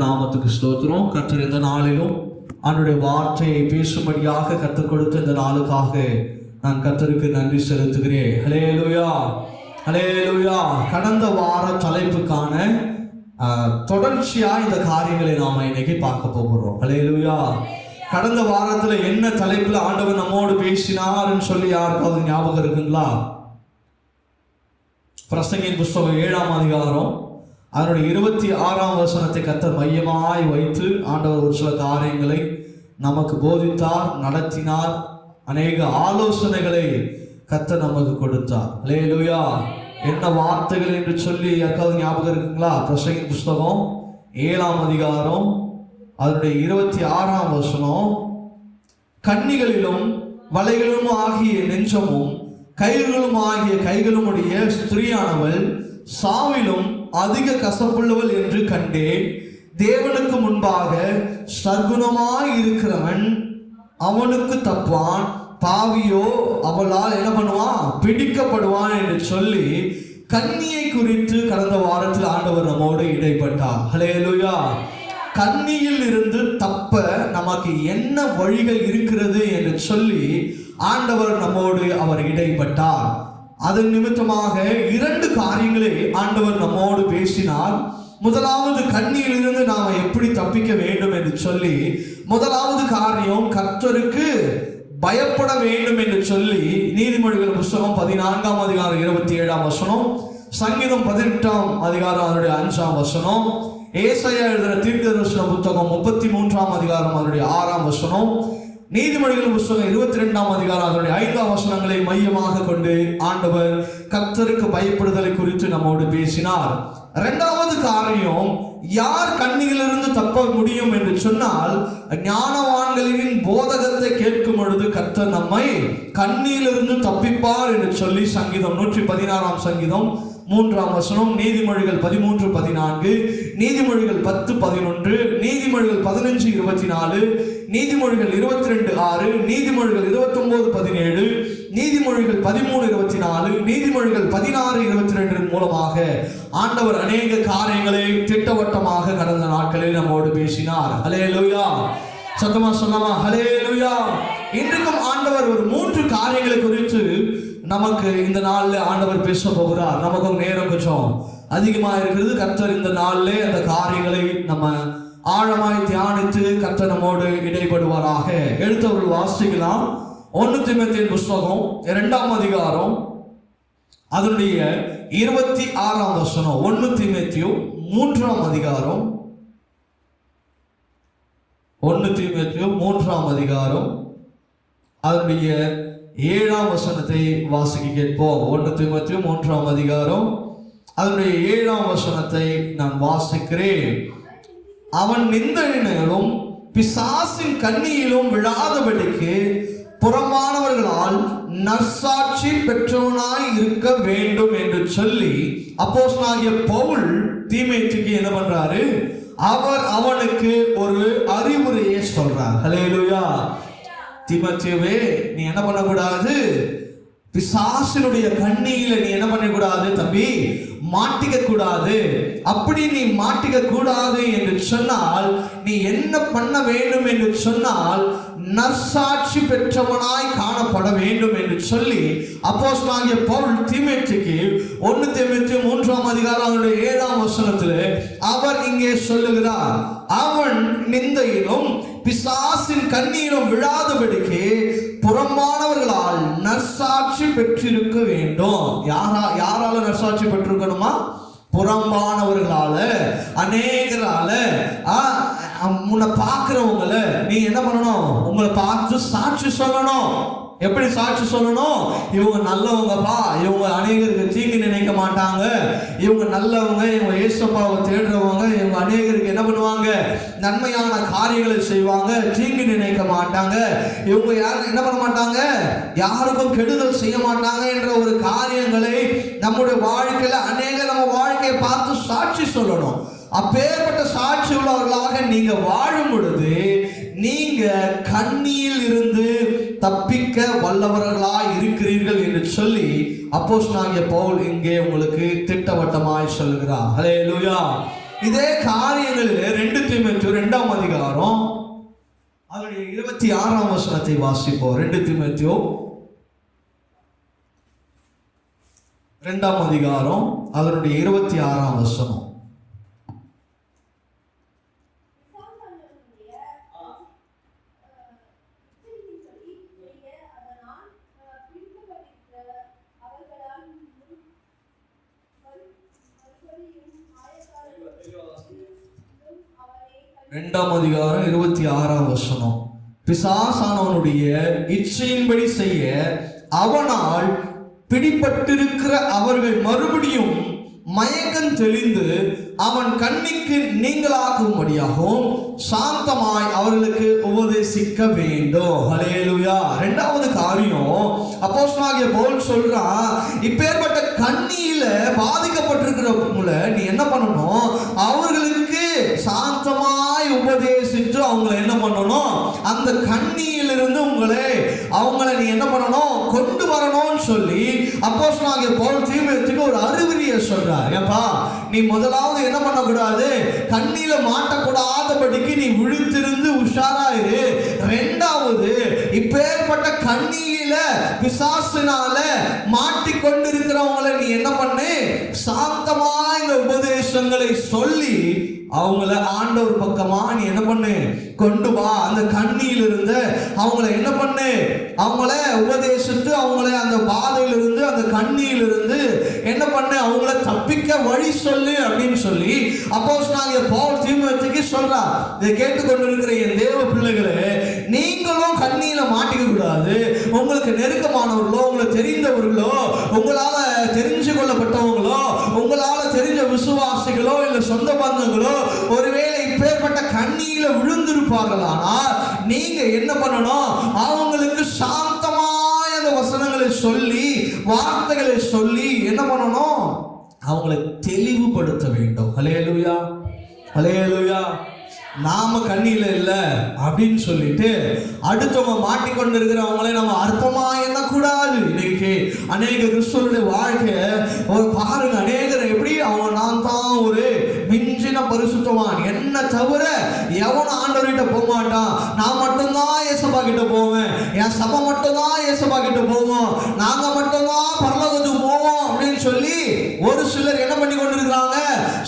நாமத்துக்கு ஸ்தோத்திரம். கர்த்தர் இந்த நாளிலும் அவருடைய வார்த்தையை பேசும்படியாக கற்றுக் கொடுத்த இந்த நாளுக்காக நான் கர்த்தருக்கு நன்றி செலுத்துகிறேன். ஹல்லேலூயா, ஹல்லேலூயா. கடந்த வார தலைப்புக்கான தொடர்ச்சியா இந்த காரியங்களை நாம இன்னைக்கு பார்க்க போகிறோம். ஹல்லேலூயா. கடந்த வாரத்துல என்ன தலைப்புல ஆண்டவர் நம்மோடு பேசினார்னு சொல்லி யாருக்காவது ஞாபகம் இருக்குங்களா? பிரசங்கின் புஸ்தகம் 7ஆம் அதிகாரம் அதனுடைய 26ஆம் வசனத்தை கர்த்தர் மையமாய் வைத்து ஆண்டவர் ஒரு சில காரியங்களை நமக்கு போதித்தார், நடத்தினார். அநேக ஆலோசனைகளை கர்த்தர் நமக்கு கொடுத்தார். ஹல்லேலூயா. என்ன வார்த்தைகள் என்று சொல்லி யாருக்காவது ஞாபகம் இருக்குங்களா? பிரசங்கின் புஸ்தகம் 7ஆம் அதிகாரம் அதனுடைய 26ஆம் வசனம், கன்னிகளிலும் வலைகளும் ஆகிய நெஞ்சமும் கயிறுகளும் ஆகிய கைகளுமுடைய ஸ்திரீயானவள் சாவிலும் அதிக கசப்புள்ளவள் என்று கண்டேன். தேவனுக்கு முன்பாக சர்க்குணமாய் இருக்கிறவன் அவனுக்கு தப்பான், பாவியோ அவளால் என்ன பண்ணுவான்? பிடிக்கப்படுவான் என்று சொல்லி கன்னியை குறித்து கடந்த வாரத்தில் ஆண்டவர் நம்மோடு இடைப்பட்டார். ஹல்லேலூயா. கன்னியில் இருந்து தப்ப நமக்கு என்ன வழிகள் இருக்கிறது என்று சொல்லி ஆண்டவர் நம்மோடு அவர் இடைப்பட்டார். அதன் நிமித்தமாக 2 காரியங்களை ஆண்டவர் நம்மோடு பேசினார். முதலாவது, கன்னியிலிருந்து நாம எப்படி தப்பிக்க வேண்டும் என்று சொல்லி முதலாவது காரியம் கர்த்தருக்கு பயப்பட வேண்டும் என்று சொல்லி நீதிமொழிகள் புஸ்தகம் 14ஆம் அதிகாரம் 27ஆம் வசனம், சங்கீதம் 18ஆம் அதிகாரம் அதனுடைய 5ஆம் வசனம், ஏசாயா எழுதின தீர்க்கதரிசன புத்தகம் 33ஆம் அதிகாரம் அதனுடைய 6ஆம் வசனம், நீதிமொழிகள் புஸ்தகம் 22ஆம் அதிகாரம் அதனுடைய 5ஆம் வசனங்களை மையமாக கொண்டு ஆண்டவர் கர்த்தருக்கு பயப்படுதலை குறித்து நம்மோடு பேசினார். 2வது காரியம், யார் கன்னியிலிருந்து தப்ப முடியும் என்று சொன்னால், ஞானவான்களின் போதகத்தை கேட்கும் பொழுது கர்த்தர் நம்மை கன்னியிலிருந்து தப்பிப்பார் என்று சொல்லி சங்கீதம் 116ஆம் சங்கீதம் 3ஆம் வசனம், நீதிமொழிகள் 13:14, நீதிமொழிகள் 10:11, நீதிமொழிகள் 15:24, நீதிமொழிகள் 22:6, நீதிமொழிகள் 29:17, நீதிமொழிகள் 13:24, நீதிமொழிகள் 16:22 மூலமாக ஆண்டவர் அநேக காரியங்களை திட்டவட்டமாக கடந்த நாட்களில் நம்மோடு பேசினார். ஹல்லேலூயா. சத்தமா சொல்லாமா? ஹல்லேலூயா. இன்றைக்கும் ஆண்டவர் ஒரு 3 காரியங்களை குறித்து நமக்கு இந்த நாள்ல ஆண்டவர் பேச போகிறார். நமக்கு நேரம் கொஞ்சம் அதிகமாக இருக்கிறது. கர்த்தர் இந்த நாள்ல அந்த காரியங்களை நம்ம ஆழமாய் தியானித்து கர்த்தர் நம்மோடு இடைப்படுவாராக. எழுத்தவர்கள் வாசிக்கலாம். 1 தீமோத்தேயு புஸ்தகம் 2ஆம் அதிகாரம் அதனுடைய 26ஆம் வசனம். 1 தீமோத்தேயு 3ஆம் அதிகாரம் 1 தீமோத்தேயு 3ஆம் அதிகாரம் அதனுடைய 7ஆம் வசனத்தை வாசிக்க கேட்போம். 1 தீமோத்தேயு 3ஆம் அதிகாரம் அதனுடைய 7ஆம் வசனத்தை நான் வாசிக்கிறேன். அவன் நிந்தையிலும் பிசாசின் கண்ணியிலும் விழாதபடிக்கு புறம்பானவர்களால் நற்சாட்சி பெற்றவனாய் இருக்க வேண்டும் என்று சொல்லி அப்போஸ்தலனாகிய பவுல் தீமோத்தேயுக்கு என்ன பண்றாரு? அவர் அவனுக்கு ஒரு அறிவுரையை சொல்றார். ஹல்லேலூயா. தீமோத்தேயுவே, நீ என்ன பண்ணக்கூடாது? பிசாசினுடைய கண்ணியில நீ என்ன பண்ணக்கூடாது தம்பி? மாட்டிக்க கூடாது. அப்படி நீ மாட்டிக்க கூடாது என்று சொன்னால் நீ என்ன பண்ண வேண்டும் என்று சொன்னால் நற்சாட்சி பெற்றவனாய் காணப்பட வேண்டும் என்று சொல்லி அப்போஸ்தலனாகிய பவுல் தீமோத்தேயுக்கு 1 தீமோத்தேயு 3ஆம் அதிகாரம் அதனுடைய 7ஆம் வசனத்தில் அவர் இங்கே சொல்லுகிறார், அவன் நிந்தையிலும் பிசாசின் கண்ணியிலும் விழாதபடிக்கு புறம்பானவர்களால் நற்சாட்சி பெற்றிருக்க வேண்டும். யாரால நற்சாட்சி பெற்றிருக்கணுமா? புறம்பானவர்களால, அநேகரால. உன்னை பார்க்கிறவங்கள நீ என்ன பண்ணணும்? உங்களை பார்த்து சாட்சி சொல்லணும். எப்படி சாட்சி சொல்லணும்? இவங்க நல்லவங்கப்பா, இவங்க அநேகருக்கு தீங்கு நினைக்க மாட்டாங்க, இவங்க நல்லவங்க, இவங்க இயேசுப்பாவை தேடுறவங்க, இவங்க அநேகருக்கு என்ன பண்ணுவாங்க? நன்மையான காரியங்களை செய்வாங்க, தீங்கு நினைக்க மாட்டாங்க, இவங்க யாரும் என்ன பண்ண மாட்டாங்க? யாருக்கும் கெடுதல் செய்ய மாட்டாங்க என்ற ஒரு காரியங்களை நம்முடைய வாழ்க்கையில அநேக நம்ம வாழ்க்கையை பார்த்து சாட்சி சொல்லணும். அப்பேற்பட்ட சாட்சி உள்ளவர்களாக நீங்க வாழும் பொழுது நீங்க கண்ணியில் இருந்து தப்பிக்க வல்லவர்களாய் இருக்கிறீர்கள் என்று சொல்லி அப்போஸ்தலனாகிய பவுல் இங்கே உங்களுக்கு திட்டவட்டமாய் சொல்கிறார். ஹல்லேலூயா. இதே காரியங்களிலே 2 தீமோத்தேயு 2ஆம் அதிகாரம் அதனுடைய 26ஆம் வசனத்தை வாசிப்போம். 2 தீமோத்தேயு 2ஆம் அதிகாரம் அதனுடைய 26ஆம் வசனம். இரண்டாம் அதிகாரம் 26ஆம் வசனம். பிசாசானவனுடைய இச்சையின்படி செய்ய அவனால் பிடிபட்டிருக்கிற அவர்கள் மறுபடியும் மயக்கம் தெளிந்து அவன் கண்ணிக்கு நீங்களாகும்படியாகவும் சாந்தமாய் அவர்களுக்கு உபதேசிக்க வேண்டும். ஹல்லேலூயா. இரண்டாவது காரியம் அப்போஸ்தலனாகிய பவுல் சொல்றான், இப்பேற்பட்ட கண்ணியில பாதிக்கப்பட்டிருக்கிறவங்கள நீ என்ன பண்ணணும், அவர்களுக்கு சாந்தமாய் உபதேசித்து அவங்களை என்ன பண்ணணும், அந்த கண்ணியிலிருந்து அவங்களை நீ என்ன பண்ணணும், கொண்டு வரணும்னு சொல்லி அப்போஸ்தலனாகிய பவுல் தீமோத்தேயுக்கு ஒரு அறிவுரையை சொல்றார். ஏப்பா, நீ முதலாவது என்ன பண்ணக்கூடாது, கண்ணியில மாட்டக்கூடாதபடிக்கு நீ விழித்திருந்து உஷாராயிரு. இரண்டாவது, இப்பேற்பட்ட கண்ணியில பிசாசினால மாட்டிக்கொண்டிருக்கிறவங்களை நீ என்ன பண்ணு, சாந்தமா இந்த உபதேசங்களை சொல்லி அவங்கள ஆண்டவர் பக்கமா நீ என்ன பண்ணு, கொண்டு வா. அந்த கண்ணியிலிருந்து அவங்கள என்ன பண்ணு, அவங்கள உபதேசித்து அவங்கள அந்த பாதையிலிருந்து அந்த கண்ணியிலிருந்து என்ன பண்ணு, அவங்கள தப்பிக்க வழி சொல்லு அப்படின்னு சொல்லி அப்போஸ்தலனாகிய பவுல் தீமோத்தேயுக்கு சொல்றார். இதை கேட்டுக்கொண்டிருக்கிற என் தேவ பிள்ளைகளே, நீங்களும் கண்ணியில மாட்டிக்க கூடாது. உங்களுக்கு நெருக்கமானவர்களோ, உங்களுக்கு தெரிந்தவர்களோ, உங்களால தெரிஞ்சு கொள்ளப்பட்டவங்களோ, உங்களால தெரிஞ்ச விசுவாசிகளோ இல்ல சொந்த பந்தங்களோ ஒருவேளை இப்பேற்பட்ட கண்ணியில விழுந்திருப்பார்களானால் நீங்க என்ன பண்ணணும், அவங்களுக்கு சாந்தமாய் அந்த வசனங்களை சொல்லி வார்த்தைகளை சொல்லி என்ன பண்ணணும், அவங்களை தெளிவுபடுத்த வேண்டும். ஹல்லேலூயா, ஹல்லேலூயா. நாம கண்ணியில இல்ல அப்படின்னு சொல்லிட்டு அடுத்தவங்க மாட்டிக்கொண்டு இருக்கிறவங்களே நம்ம அர்த்தமா எண்ணக்கூடாது. இன்னைக்கு அநேக கிறிஸ்துவனுடைய வாழ்க்கை ஒரு பாருங்க, அநேகரை எப்படி அவங்க நான் தான் ஒரு மிஞ்சின பரிசுத்தவான், என்ன தவிர எவனும் ஆண்டவர்கிட்ட போக மாட்டான், நான் மட்டும்தான் இயேசுப்பா கிட்ட போவேன், என் சபை மட்டும்தான் இயேசுப்பா கிட்ட போவோம், நாங்க மட்டும்தான் பரலோகத்துக்கு போவோம் அப்படின்னு சொல்லி ஒரு சிலர் என்ன பண்ணி கொண்டிருக்கிறாங்க,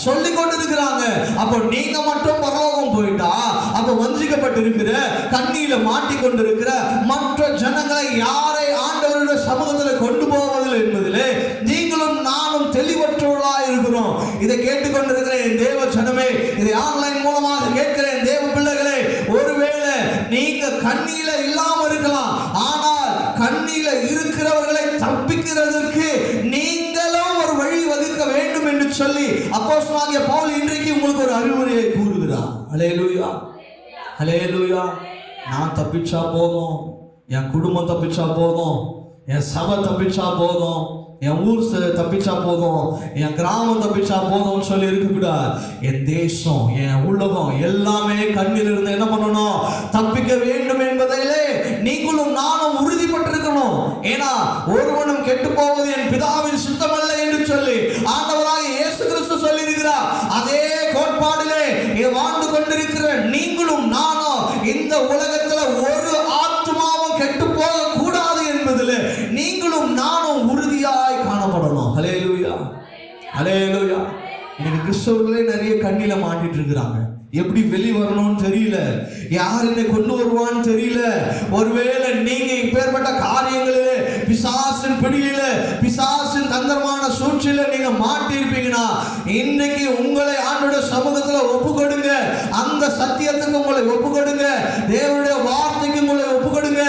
சொல்லி கொண்டிருக்கிறாங்க. அப்போ நீங்க மட்டும் பரலோகம் போயிட்டா அப்ப வஞ்சிக்கப்பட்டு இருக்கிற கண்ணியில மாட்டிக்கொண்டிருக்கிற மற்ற ஜனங்களை யாரை ஆண்டவருடைய சமூகத்தில் கொண்டு போவதில்லை என்பதிலே நீங்களும் நானும் தெளிவற்றவர்களாக இருக்கிறோம். இதை கேட்டுக்கொண்டிருக்கிற என் தேவ ஜனமே, இதை ஆன்லைன் மூலமாக கேட்கிற என் தேவ பிள்ளைகளே, ஒருவேளை நீங்க கண்ணியில இல்லாம இருக்கலாம், ஆனால் கண்ணியில இருக்கிறவர்களை தப்பிக்கிறதற்கு நீங்களும் ஒரு வழி வகுக்க வேண்டும் என்று சொல்லி அப்போஸ்தலனாகிய பவுல் இன்றைக்கு உங்களுக்கு ஒரு அறிவுரையை கூறுகிறார். ஹல்லேலூயா, ஹல்லேலூயா. நான் தப்பிச்சா போதும், என் குடும்பம் தப்பிச்சா போதும், என் சபை தப்பிச்சா போதும், என் ஊர் தப்பிச்சா போதும், என் கிராமம் தப்பிச்சா போதும்னு சொல்லி இருக்கக்கூடாது. என் தேசம், என் உலகம் எல்லாமே கண்ணில் இருந்து என்ன பண்ணணும், தப்பிக்க வேண்டும் என்பதிலே நீங்களும் நானும் உறுதிப்பட்டிருக்கணும். ஏன்னா ஒருவனும் கெட்டு போவது என் பிதாவின் சுத்தமல்ல என்று சொல்லி ஆண்டவராகிய இயேசு கிறிஸ்து சொல்லி இருக்கிறார். அதே கோட்பாடிலே வாழ்ந்து கொண்டிருக்கிற நீங்களும் நானும் இந்த உலகத்துல ஒரு ஆத்மாவும் கெட்டு போக கூடாது என்பதில் நீங்களும் நானும் உறுதியாய் காணப்படணும். ஹல்லேலூயா, ஹல்லேலூயா. இன்னைக்கு கிறிஸ்தவர்களே நிறைய கண்ணில மாட்டிட்டு இருக்கிறாங்க. எப்படி வெளி வரணும்னு தெரியல, யார் என்னை கொண்டு வருவான்னு தெரியல. ஒருவேளை நீங்க இப்பேற்பட்ட காரியங்களிலே பிசாசின் பிடியில பிசாசின் தந்திரமான சூழ்ச்சியில நீங்க மாட்டிருப்பீங்கன்னா இன்னைக்கு உங்களை ஆண்டவருடைய சமூகத்துல ஒப்பு கொடுங்க. அந்த சத்தியத்துக்கு உங்களை ஒப்பு கொடுங்க. தேவனுடைய வார்த்தைக்கு உங்களை ஒப்பு கொடுங்க.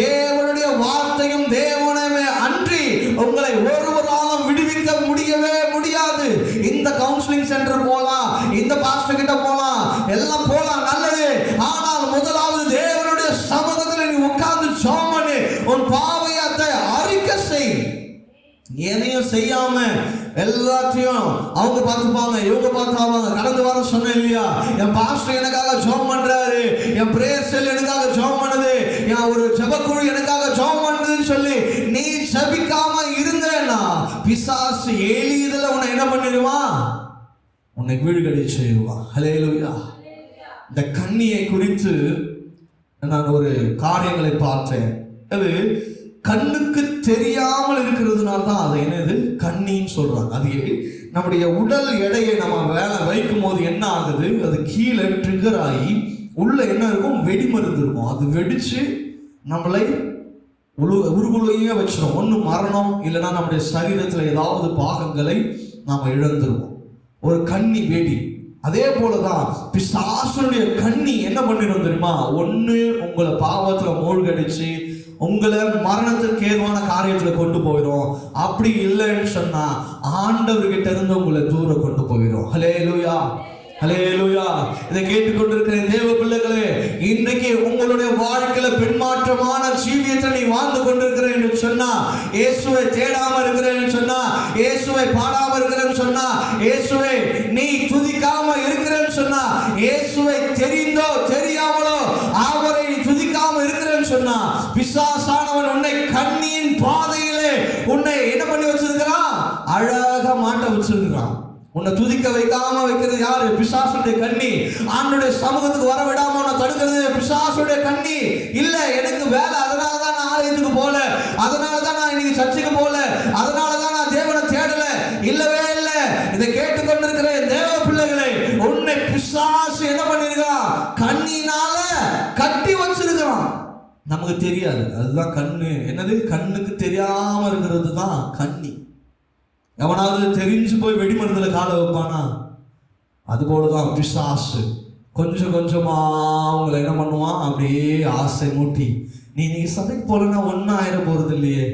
தேவனுடைய வார்த்தையும் தேவனமே அன்றி உங்களை ஒருவராலும் விடுவிக்க முடியவே முடியாது. இந்த கவுன்சிலிங் சென்டர் போலாம், இந்த பாஸ்டர் கிட்ட போலாம், எல்லாம் போலாம், நல்லது. ஆனால் முதலாவது தேவனுடைய சமூகத்தில் நீ உட்கார்ந்து ஜெபம் பண்ணு. உன் பாவத்தை அறிக்கை செய். எதையும் செய்யாம எல்லாத்தையும் அவங்க பார்த்துப்பாங்க, இவங்க பார்த்துப்பாங்க. கடந்த வாரம் சொன்னேன் இல்லையா, என் பாஸ்டர் எனக்காக ஜெபம் பண்றாரு, என் பிரேயர் செல் எனக்காக ஜெபம் பண்ணுது, என் ஒரு ஜெபக்குழு எனக்காக ஜெபம் பண்ணுதுன்னு சொல்லி நீ ஜெபிக்காம இருந்தேன்னா பிசாசு எளிதில் உன்னை என்ன பண்ணிடுவான், உன்னை வீழ்கடை செய்வான். ஹல்லேலூயா. இந்த கண்ணியை குறித்து நான் ஒரு காரியங்களை பார்த்தேன். அது கண்ணுக்கு தெரியாமல் இருக்கிறதுனால தான் அது என்னது கண்ணின்னு சொல்றாங்க. அது நம்முடைய உடல் எடையை நம்ம வேலை வைக்கும் போது என்ன ஆகுது, அது கீழே ட்ரிகர் ஆகி உள்ள என்ன இருக்கும், வெடிமருந்து இருக்கும். அது வெடிச்சு நம்மளை உருகுலையே வச்சிடும். ஒன்று மரணம், இல்லைன்னா நம்முடைய சரீரத்தில் ஏதாவது பாகங்களை நாம் இழந்துருவோம். ஒரு கண்ணி வெடி. அதே போலதான் பிசாசுடைய கண்ணி என்ன பண்ணிடும் தெரியுமா, ஒன்று உங்களை பாவத்தில் மூழ்கடிச்சு உங்களை மரணத்திற்கு ஏதுவான காரியத்துல கொண்டு போயிடும். அப்படி இல்லைன்னு சொன்னா ஆண்டவர்கிட்ட இருந்து உங்களை தூரம் கொண்டு போயிடும். ஹல்லேலூயா, ஹல்லேலூயா. இதை கேட்டுக்கொண்டிருக்கிற தேவ பிள்ளைகளே, இன்றைக்கு உங்களுடைய வாழ்க்கையில பின்மாற்றமான ஜீவியத்தை நீ வாழ்ந்து கொண்டிருக்கிறேன் என்று சொன்னா, இயேசுவை தேடாம இருக்கிறேன்னு சொன்னா, இயேசுவை பாடாம இருக்கிறேன்னு சொன்னா, இயேசுவை நீ துதிக்காம இருக்கிறேன்னு சொன்னா, இயேசுவை தெரிந்தோ தெரியாமலோ அவரை துதிக்காம இருக்கிறேன்னு சொன்னா, பிசாசானவன் உன்னை கண்ணியின் பாதையிலே உன்னை என்ன பண்ணி வச்சிருக்கிறான், அழகா மாட்ட வச்சிருக்கிறான். உன்னை துதிக்க வைக்காம வைக்கிறது யாரு, பிசாசுடைய கண்ணி. ஆண்டவருடைய சமூகத்துக்கு வர விடாம உன்னை தடுக்கிறது பிசாசுடைய கண்ணி. இல்ல எனக்கு வேலை, அதனாலதான் நான் ஆலயத்துக்கு போல, அதனாலதான் நான் இன்னைக்கு சர்ச்சுக்கு போல, அதனாலதான் நான் தேவனை தேடல, இல்லவே இல்ல. இதை கேட்டுக்கொண்டிருக்கிற தேவ பிள்ளைகளே, உன்னை பிசாசு என்ன பண்ணிருக்கான், கண்ணினால கட்டி வச்சிருக்கான். நமக்கு தெரியாது, அதுதான் கண்ணு. என்னது, கண்ணுக்கு தெரியாம இருக்கிறது தான் கண்ணி. எவனாவது தெரிஞ்சு போய் வெடிமருந்துல காலை வைப்பானா? அது போலதான் பிசாசு கொஞ்சம் கொஞ்சமா அவங்களை என்ன பண்ணுவான், அப்படியே ஆசை மூட்டி, நீ இன்னைக்கு சபைக்கு போலன்னா ஒன்னும் ஆயிட போறது இல்லையே,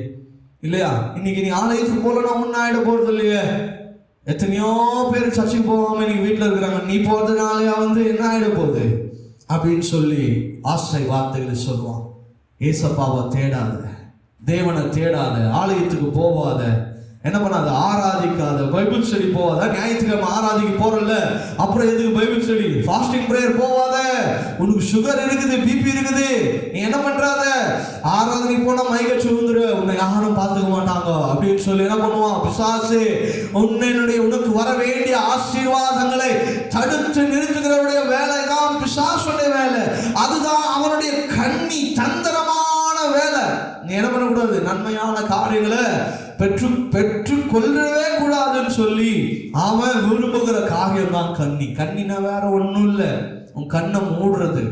இல்லையா, இன்னைக்கு நீ ஆலயத்துக்கு போலன்னா ஒன்னும் ஆயிட போறது இல்லையே, எத்தனையோ பேர் சர்ச்சுக்கு போகாம இன்னைக்கு வீட்டில் இருக்கிறாங்க, நீ போறதுனாலயா என்ன ஆயிட போகுது அப்படின்னு சொல்லி ஆசை வார்த்தைகளை சொல்லுவான். ஏசப்பாவை தேடாத, தேவனை தேடாத, ஆலயத்துக்கு போவாத, என்ன பண்ணாத, ஆராதிக்காத, பைபிள் ஸ்டடி போவாத. ஞாயிற்றுக்கிழமை ஆராதிக்க போறல, அப்புறம் எதுக்கு பைபிள் ஸ்டடி, ஃபாஸ்டிங் பிரேயர் போவாத. உனக்கு சுகர் இருக்குது, பிபி இருக்குது, நீ என்ன பண்றாத, ஆராதனைக்கு போனா மைக்க சுழுந்துரு, உன்னை யாரும் பார்த்துக்க மாட்டாங்க அப்படின்னு சொல்லி என்ன பண்ணுவான் பிசாசு. உனக்கு வர வேண்டிய ஆசீர்வாதங்களை தடுத்து நிறுத்துகிறவருடைய வேலை தான் பிசாசுடைய வேலை. அதுதான் அவனுடைய கண்ணி தந்திரமான வேலை. நீ என்ன பண்ணக்கூடாது, நன்மையான காரியங்களை பெற்று கொள்ளவே கூடாதுன்னு சொல்லி அவன் விரும்புகிற காரியம் தான் கண்ணி. கண்ணினா வேற ஒண்ணும் இல்லை, உன் கண்ணை மூடுறது.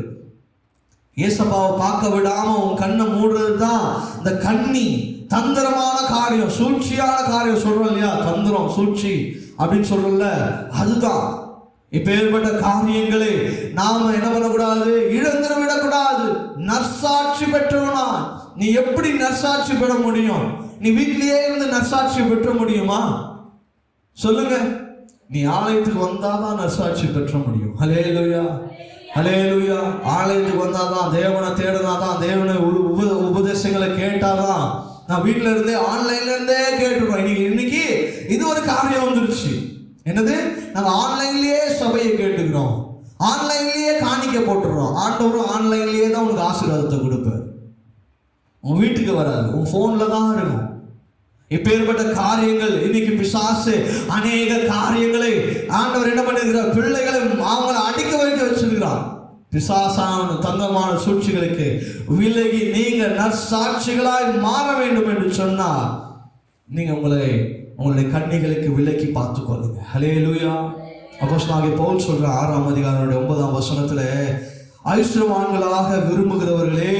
ஏசப்பாவை பார்க்க விடாம உன் கண்ணை மூடுறது தான் இந்த கண்ணி. தந்திரமான காரியம், சூழ்ச்சியான காரியம் சொல்றோம் இல்லையா, தந்திரம் சூழ்ச்சி அப்படின்னு சொல்றோம்ல, அதுதான். இப்ப ஏற்பட்ட காரியங்களை நாம என்ன பண்ணக்கூடாது, இழந்து விடக்கூடாது. நற்சாட்சி பெற்றவனா நீ எப்படி நற்சாட்சி பெற முடியும்? நீ வீட்டிலேயே இருந்து நற்சாட்சி பெற்ற முடியுமா? சொல்லுங்க. நீ ஆலயத்துக்கு வந்தாதான் நற்சாட்சி பெற்ற முடியும். ஹல்லேலூயா, ஹல்லேலூயா. ஆலயத்துக்கு வந்தாதான், தேவனை தேடினாதான், தேவனை உபதேசங்களை கேட்டாதான். நான் வீட்டில இருந்தே ஆன்லைன்ல இருந்தே கேட்டுருவோம். இன்னைக்கு இது ஒரு காரியம் வந்துருச்சு. என்னது, நாங்க ஆன்லைன்லயே சபையை கேட்டுக்கிறோம், ஆன்லைன்லயே காணிக்க போட்டுறோம். ஆண்டவரும் ஆன்லைன்லயே தான் உனக்கு ஆசீர்வாதத்தை கொடுப்பார். உன் வீட்டுக்கு வராது, உன் போன்ல தான் இருக்கும். இப்பேற்பட்ட காரியங்கள் இன்னைக்கு பிசாசு அநேக காரியங்களை ஆண்டவர் என்ன பண்ணிருக்கிறார், பிள்ளைகளை அவங்களை அடிக்க வைக்க வச்சிருக்கிறார். பிசாசான தங்கமான சூழ்ச்சிகளுக்கு விலகி நீங்க நற்சாட்சிகளாய் மாற வேண்டும் என்று சொன்னால் நீங்க உங்களுடைய கண்ணிகளுக்கு விலக்கி பார்த்துக் கொள்ளுங்க. ஹல்லேலூயா. அப்போஸ்தலனாகிய பவுல் சொல்ற 6ஆம் அதிகாரம் 9ஆம் வசனத்துல, ஐஸ்வர்யவான்களாக விரும்புகிறவர்களே,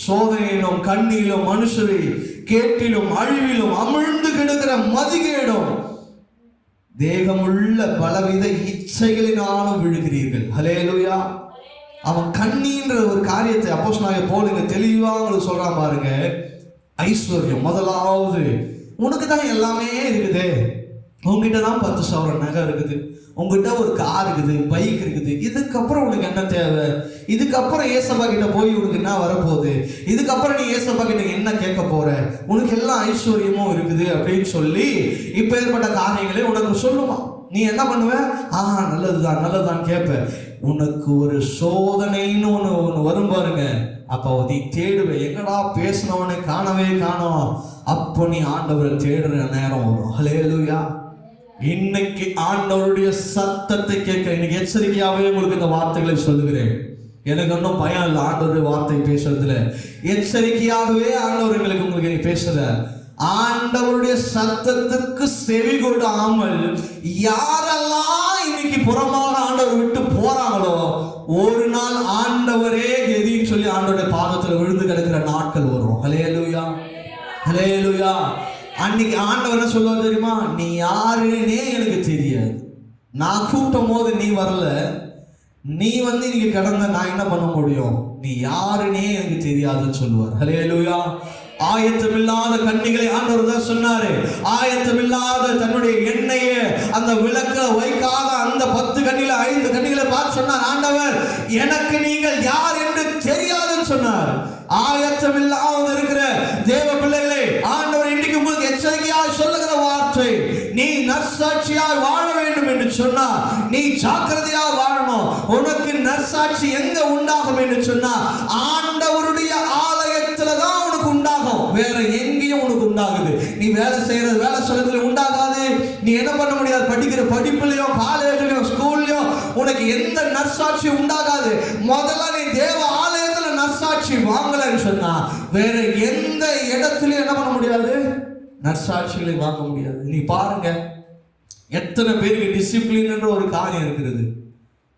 சோதனையிலும் கண்ணியிலும் மனுஷரை கேட்டிலும் அழிவிலும் அமிழ்ந்து கிடக்கிற மதிகேடும் தேகமுள்ள பலவித இச்சைகளினாலும் விழுகிறீர்கள். ஹல்லேலூயா. அவன் கண்ணின்ற ஒரு காரியத்தை அப்போஸ்தலனாகிய பவுல் இங்க தெளிவா உங்களுக்கு சொல்றான் பாருங்க. ஐஸ்வர்யம் முதலாவது, உனக்கு தான் எல்லாமே இருக்குது, உங்ககிட்ட தான் 10 சவரன் நகை இருக்குது, உங்ககிட்ட ஒரு கார் இருக்குது, பைக் இருக்குது. இதுக்கப்புறம் உனக்கு என்ன தேவை? இதுக்கப்புறம் ஏசப்பா கிட்ட போய் உனக்கு என்ன வரப்போகுது? இதுக்கப்புறம் நீ ஏசப்பா கிட்ட என்ன கேட்க போற? உனக்கு எல்லாம் ஐஸ்வர்யமும் இருக்குது அப்படின்னு சொல்லி இப்ப ஏற்பட்ட காரியங்களே உனக்கு சொல்லுமா. நீ என்ன பண்ணுவ? நல்லதுதான் நல்லதுதான் கேட்ப. உனக்கு ஒரு சோதனைன்னு ஒன்று வரும் பாருங்க, அப்போ நீ தேடுவ, எங்கடா பேசினவனை காணவே காணோம். அப்போ நீ ஆண்டவரை தேடுற நேரம் வரும். ஹல்லேலூயா. இன்னைக்கு ஆண்டவருடைய சத்தத்தை கேட்க இன்னைக்கு எச்சரிக்கையாவே உங்களுக்கு இந்த வார்த்தைகளை சொல்லுகிறேன். எனக்கு ஒன்றும் பயம் இல்லை ஆண்டவருடைய வார்த்தை பேசுறதுல. எச்சரிக்கையாகவே ஆண்டவர் எங்களுக்கு உங்களுக்கு பேசுற ஆண்டவருடைய சத்தத்திற்கு செவி கொடாமல் யாரெல்லாம் இன்னைக்கு புறமாக ஆண்டவர் விட்டு போறாங்களோ, ஒரு நாள் ஆண்டவரே கதின்னு சொல்லி ஆண்டவருடைய பாதத்துல விழுந்து கிடக்கிற நாட்கள் வரும். ஹல்லேலூயா, ஹல்லேலூயா. அன்னைக்கு ஆண்டவர் என்ன சொல்லுவார் தெரியுமா? நீ யாருன்னே எனக்கு தெரியாது, நான் கூட்டும் போது நீ வரல, நீ வந்து இன்னைக்கு கடந்த நான் என்ன பண்ண முடியும், நீ யாருன்னே எனக்கு தெரியாதுன்னு சொல்லுவார். ஹல்லேலூயா. ஆயத்தமில்லாத கன்னிகளை ஆண்டவர் தான் சொன்னாரு. ஆயத்தமில்லாத தன்னுடைய எண்ணெயை அந்த விளக்க வைக்காத அந்த 10 கன்னிகளை 5 கன்னிகளை பார்த்து சொன்னார், ஆண்டவர் எனக்கு நீங்கள் யார் என்று தெரியாதுன்னு சொன்னார். ஆயத்தமில்லாத இருக்கிற தேவ பிள்ளைகளே, ஆண்டவர் இன்னைக்கு உங்களுக்கு எச்சரிக்கையாக சொல்லுகிற வார்த்தை, நீ நற்சாட்சியாய் வாழ வேண்டும் என்று சொன்னா நீ ஜாக்கிரதையாக வாழணும். உனக்கு நற்சாட்சி எங்க உண்டாகும் என்று சொன்னா ஆண்டவருடைய ஆலயத்துல தான் உனக்கு உண்டாகும், வேற எங்கேயும் உனக்கு உண்டாகுது. நீ வேலை செய்யறது வேலை சொல்றதுல உண்டாகாது. நீ என்ன பண்ண முடியாது, படிக்கிற படிப்புலயோ காலேஜ்லயோ ஸ்கூல்லயோ உனக்கு எந்த நற்சாட்சி உண்டாகாது. முதல்ல நீ தேவ ஆலயத்துல நற்சாட்சி வாங்கலன்னு சொன்னா வேற எந்த இடத்துலயும் என்ன பண்ண முடியாது, நற்சாட்சிகளை வாங்க முடியாது. நீ பாருங்க எத்தனை பேருக்கு டிசிப்ளின் என்ற ஒரு காரியம் இருக்கிறது.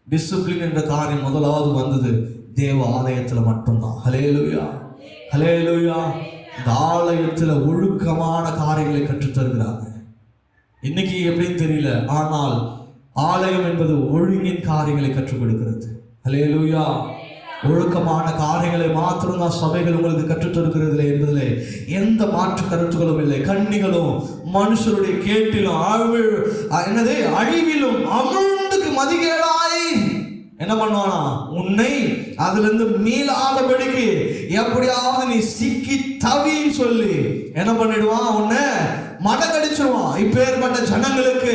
டிசிப்ளின் என்ற காரியம் முதலாவது வந்தது தேவ ஆலயத்துல மட்டும்தான். ஹல்லேலூயா, ஹல்லேலூயா. இந்த ஆலயத்துல ஒழுக்கமான காரியங்களை கற்றுத் தருகிறாங்க. இன்னைக்கு எப்படின்னு தெரியல, ஆனால் ஆலயம் என்பது ஒழுங்கின் காரியங்களை கற்றுக் கொடுக்கிறது. ஹல்லேலூயா. ஒழுக்கமான காரியங்களை மாத்திரம்தான் சபைகள் உங்களுக்கு கற்றுத் தருகிறது என்பதிலே எந்த மாற்று கருத்துக்களும் இல்லை. கன்னிகளும் மனுஷருடைய கேட்டிலும் அழிவிலும் அமிழ்ந்துக்கு மதிகேடாய் என்ன பண்ணுவானா, உன்னை அதுல இருந்து மீளாதபடிக்கு எப்படியாவது நீ சிக்கி தவின்னு சொல்லி என்ன பண்ணிடுவான், உன்னை மடக்கடிச்சிருவான். இப்பேற்பட்ட ஜனங்களுக்கு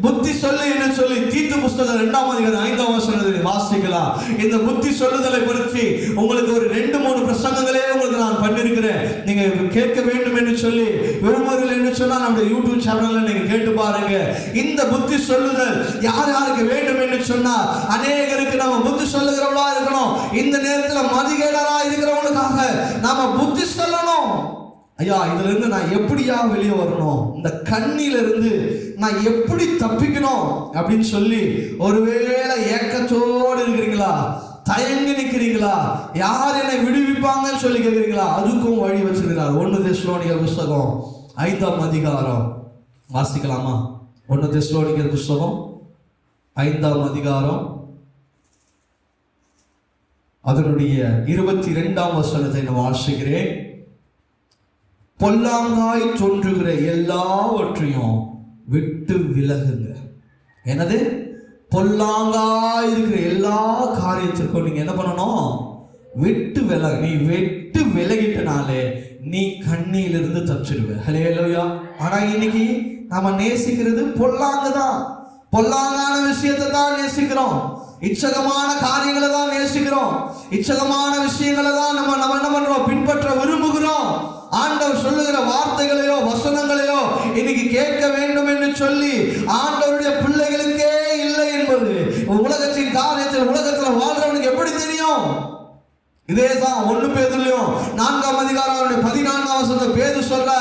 புத்தி சொல்லு என்று சொல்லி தீத்து புஸ்தகம் 2ஆம் அதிகாரம் 5ஆம் வசனத்தை வாசிக்கலாம். இந்த புத்தி சொல்லுதலை பற்றி உங்களுக்கு ஒரு 2-3 பிரசங்கங்களே உங்களுக்கு நான் பண்ணிருக்கிறேன். நீங்க கேட்க வேண்டும் என்று சொல்லி விரும்புகிறீர்கள் என்று சொன்னா நம்முடைய யூடியூப் சேனல்ல நீங்க கேட்டு பாருங்க. இந்த புத்தி சொல்லுதல் யார் யாருக்கு வேண்டும் என்று சொன்னா அநேகருக்கு நாம புத்தி சொல்லுகிறவளா இருக்கணும். இந்த நேரத்துல மதிகேடரா இருக்கிறவங்களுக்காக நாம புத்தி சொல்லணும். ஐயா, இதுல இருந்து நான் எப்படியா வெளியே வரணும், இந்த கண்ணில இருந்து நான் எப்படி தப்பிக்கணும் அப்படின்னு சொல்லி ஒருவேளை ஏக்கத்தோடு இருக்கிறீங்களா, தயங்கி நிற்கிறீங்களா, யார் என்னை விடுவிப்பாங்கன்னு சொல்லி கேட்கிறீங்களா, அதுக்கும் வழி வச்சிருக்கிறார். 1 தெசலோனிக்கர் புஸ்தகம் 5ஆம் அதிகாரம் வாசிக்கலாமா? 1 தெசலோனிக்கர் புஸ்தகம் 5ஆம் அதிகாரம் அதனுடைய 22ஆம் வசனத்தை நான் வாசிக்கிறேன். பொல்லாங்காய் தோன்றுகிற எல்லாவற்றையும் விட்டு விலகுங்க. என்னது? பொல்லாங்காய் இருக்கிற எல்லா காரியத்திற்கும் நீங்க என்ன பண்ணணும், விட்டு விலகு. நீ விட்டு விலகிட்டனாலே நீ கண்ணியிலிருந்து தப்பிச்சிடுவ. ஹல்லேலூயா. ஆனா இன்னைக்கு நாம நேசிக்கிறது பொல்லாங்குதான், பொல்லாங்கான விஷயத்தை தான் நேசிக்கிறோம், இச்சகமான காரியங்களை தான் நேசிக்கிறோம், இச்சகமான விஷயங்களை தான் நம்ம என்ன பண்றோம், பின்பற்ற விரும்புகிறோம். ஆண்டவர் சொல்லுகிற வார்த்தைகளையோ வசனங்களையோ இன்னைக்கு கேட்க வேண்டும் என்று சொல்லி ஆண்டவருடைய பிள்ளைகளுக்கே இல்லை என்பது உலகத்தின் காரியத்தில் உலகத்தில் வாழ்றவனுக்கு எப்படி தெரியும்? இதேதான் 1 பேதுருவிலும் 4ஆம் அதிகாரம் 14ஆம் வசனத்தை பேதுரு சொல்ற,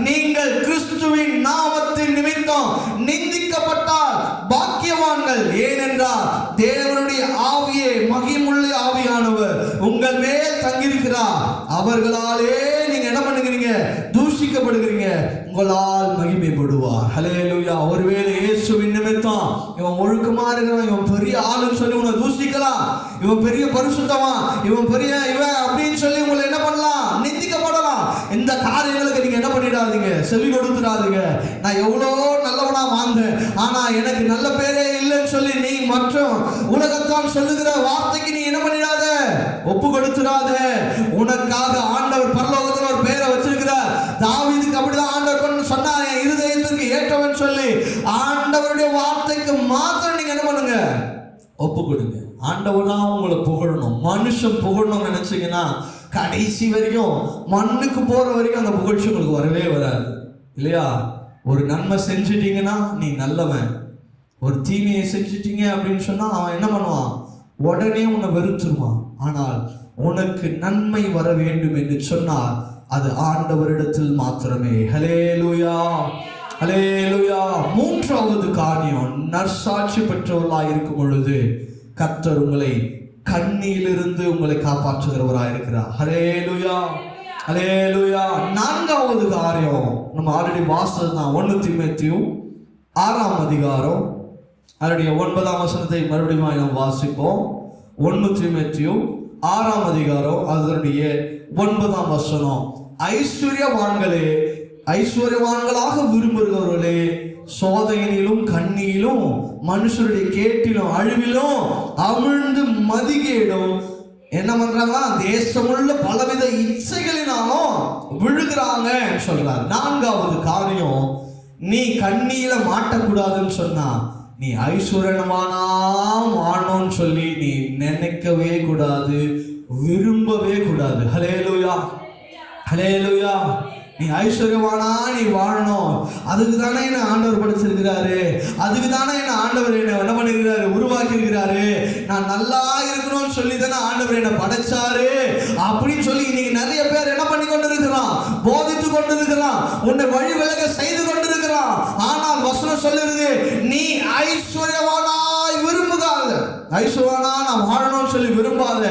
நீங்கள் கிறிஸ்துவின் நாமத்தின் நிமித்தம் நிந்திக்கப்பட்டால் பாக்கியவான்கள், ஏனென்றால் தேவனுடைய ஆவியே மகிமுள்ள ஆவியானவர் உங்கள் மேல் தங்கியிருக்கிறார், அவர்களாலே நீங்க என்ன பண்ணுகிறீங்க, தூஷிக்கப்படுகிறீங்க, உங்களால் மகிமைப்படுவார். ஹல்லேலூயா. ஒருவேளை இயேசுவின் நிமித்தம் இவன் ஒழுக்கமா இருக்கிறான், இவன் பெரிய ஆளுன்னு சொல்லி உன்னை தூஷிக்கலாம், இவன் பெரிய பரிசுத்தமா, இவன் பெரிய இவன் அப்படின்னு சொல்லி உங்களை என்ன பண்ணலாம், நிந்திக்கப்படலாம். இந்த காரியங்களுக்கு நீங்க என்ன பண்ணிடாதீங்க, செவி கொடுத்துடாதீங்க. நான் எவ்வளோ நல்லவனா வாழ்ந்தேன், ஆனா எனக்கு நல்ல பேரே இல்லைன்னு சொல்லி நீ மற்றும் உலகத்தான் சொல்லுகிற வார்த்தைக்கு நீ என்ன பண்ணிடாத, ஒப்பு கொடுத்துடாத. உனக்காக ஆண்டவர் பரலோகத்தில் ஒரு பேரை வச்சிருக்கிறார். தாவீதுக்கு அப்படிதான் ஆண்டவர் சொன்னார், என் இருதயத்திற்கு ஏற்றவன் சொல்லி. ஆண்டவருடைய வார்த்தைக்கு மாத்திரம் நீங்க என்ன பண்ணுங்க, ஒப்பு கொடுங்க. ஆண்டவர் தான் உங்களை புகழணும். மனுஷன் புகழணும்னு நினைச்சீங்கன்னா கடைசி வரைக்கும் மண்ணுக்கு போற வரைக்கும் அந்த புகழ்ச்சி உங்களுக்கு வரவே வராது இல்லையா? ஒரு நன்மை செஞ்சிட்டீங்கன்னா நீ நல்லவன், ஒரு தீமையை செஞ்சிட்டீங்க அப்படின்னு சொன்னா அவன் என்ன பண்ணுவான், உடனே உன்னை வெறுத்துருவான். ஆனால் உனக்கு நன்மை வர வேண்டும் என்று சொன்னால் அது ஆண்டவரிடத்தில் மாத்திரமே. ஹல்லேலூயா, ஹல்லேலூயா. மூன்றாவது காரியம், நற்சாட்சி பெற்றவர்களாய் இருக்கும் பொழுது கர்த்தர் உங்களை கண்ணியிலிருந்து உங்களை காப்பாற்றுகிறவராய் இருக்கிறார். ஹல்லேலூயா, ஹல்லேலூயா. நான்காவது காரியம் நம்ம ஆல்ரெடி வாசித்தது தான். 1 தீமோத்தேயு 6ஆம் அதிகாரம் அதனுடைய 9ஆம் வசனத்தை மறுபடியும் நாம் வாசிப்போம். 1 தீமோத்தேயு 6ஆம் அதிகாரம் அதனுடைய 9ஆம் வசனம். ஐஸ்வர்யவான்களே, ஐஸ்வர்யவான்களாக விரும்புகிறவர்களே, சோதனையிலும் கண்ணியிலும் மனுஷருடைய கேட்டிலும் அழிவிலும் அமிழ்ந்து மதிகேடும் என்ன பண்றாங்களா, தேசமுள்ள பலவித இச்சைகளினாலும் விழுகிறாங்க சொல்றார். நான்காவது காரியம், நீ கண்ணியில மாட்டக்கூடாதுன்னு சொன்னா நீ ஐஸ்வர்யவானா வாழணும்னு சொல்லி நீ நினைக்கவே கூடாது, விரும்பவே கூடாது. ஹல்லேலூயா, ஹல்லேலூயா. நீ ஐஸ்வர்யவானா நீ வாழணும், அதுக்கு தானே என்ன ஆண்டவர் படைச்சிருக்கிறாரு, அதுக்கு தானே என்ன ஆண்டவர் என்ன பண்ணிருக்கிறாரு, உருவாக்கி இருக்கிறாரு. நான் நல்லா இருக்கணும்னு சொல்லி தானே ஆண்டவர் என்ன படைச்சாரு அப்படின்னு சொல்லி இன்னைக்கு நிறைய பேர் என்ன பண்ணி கொண்டு இருக்கிறான், போதித்து கொண்டு இருக்கிறான், உன்னை வழி விலக செய்து கொண்டு இருக்கிறான். ஆனால் வசனம் சொல்லுறது, நீ ஐஸ்வர்யவானாய் விரும்புகாத, ஐஸ்வர்யவானா நான் வாழணும்னு சொல்லி விரும்பாத.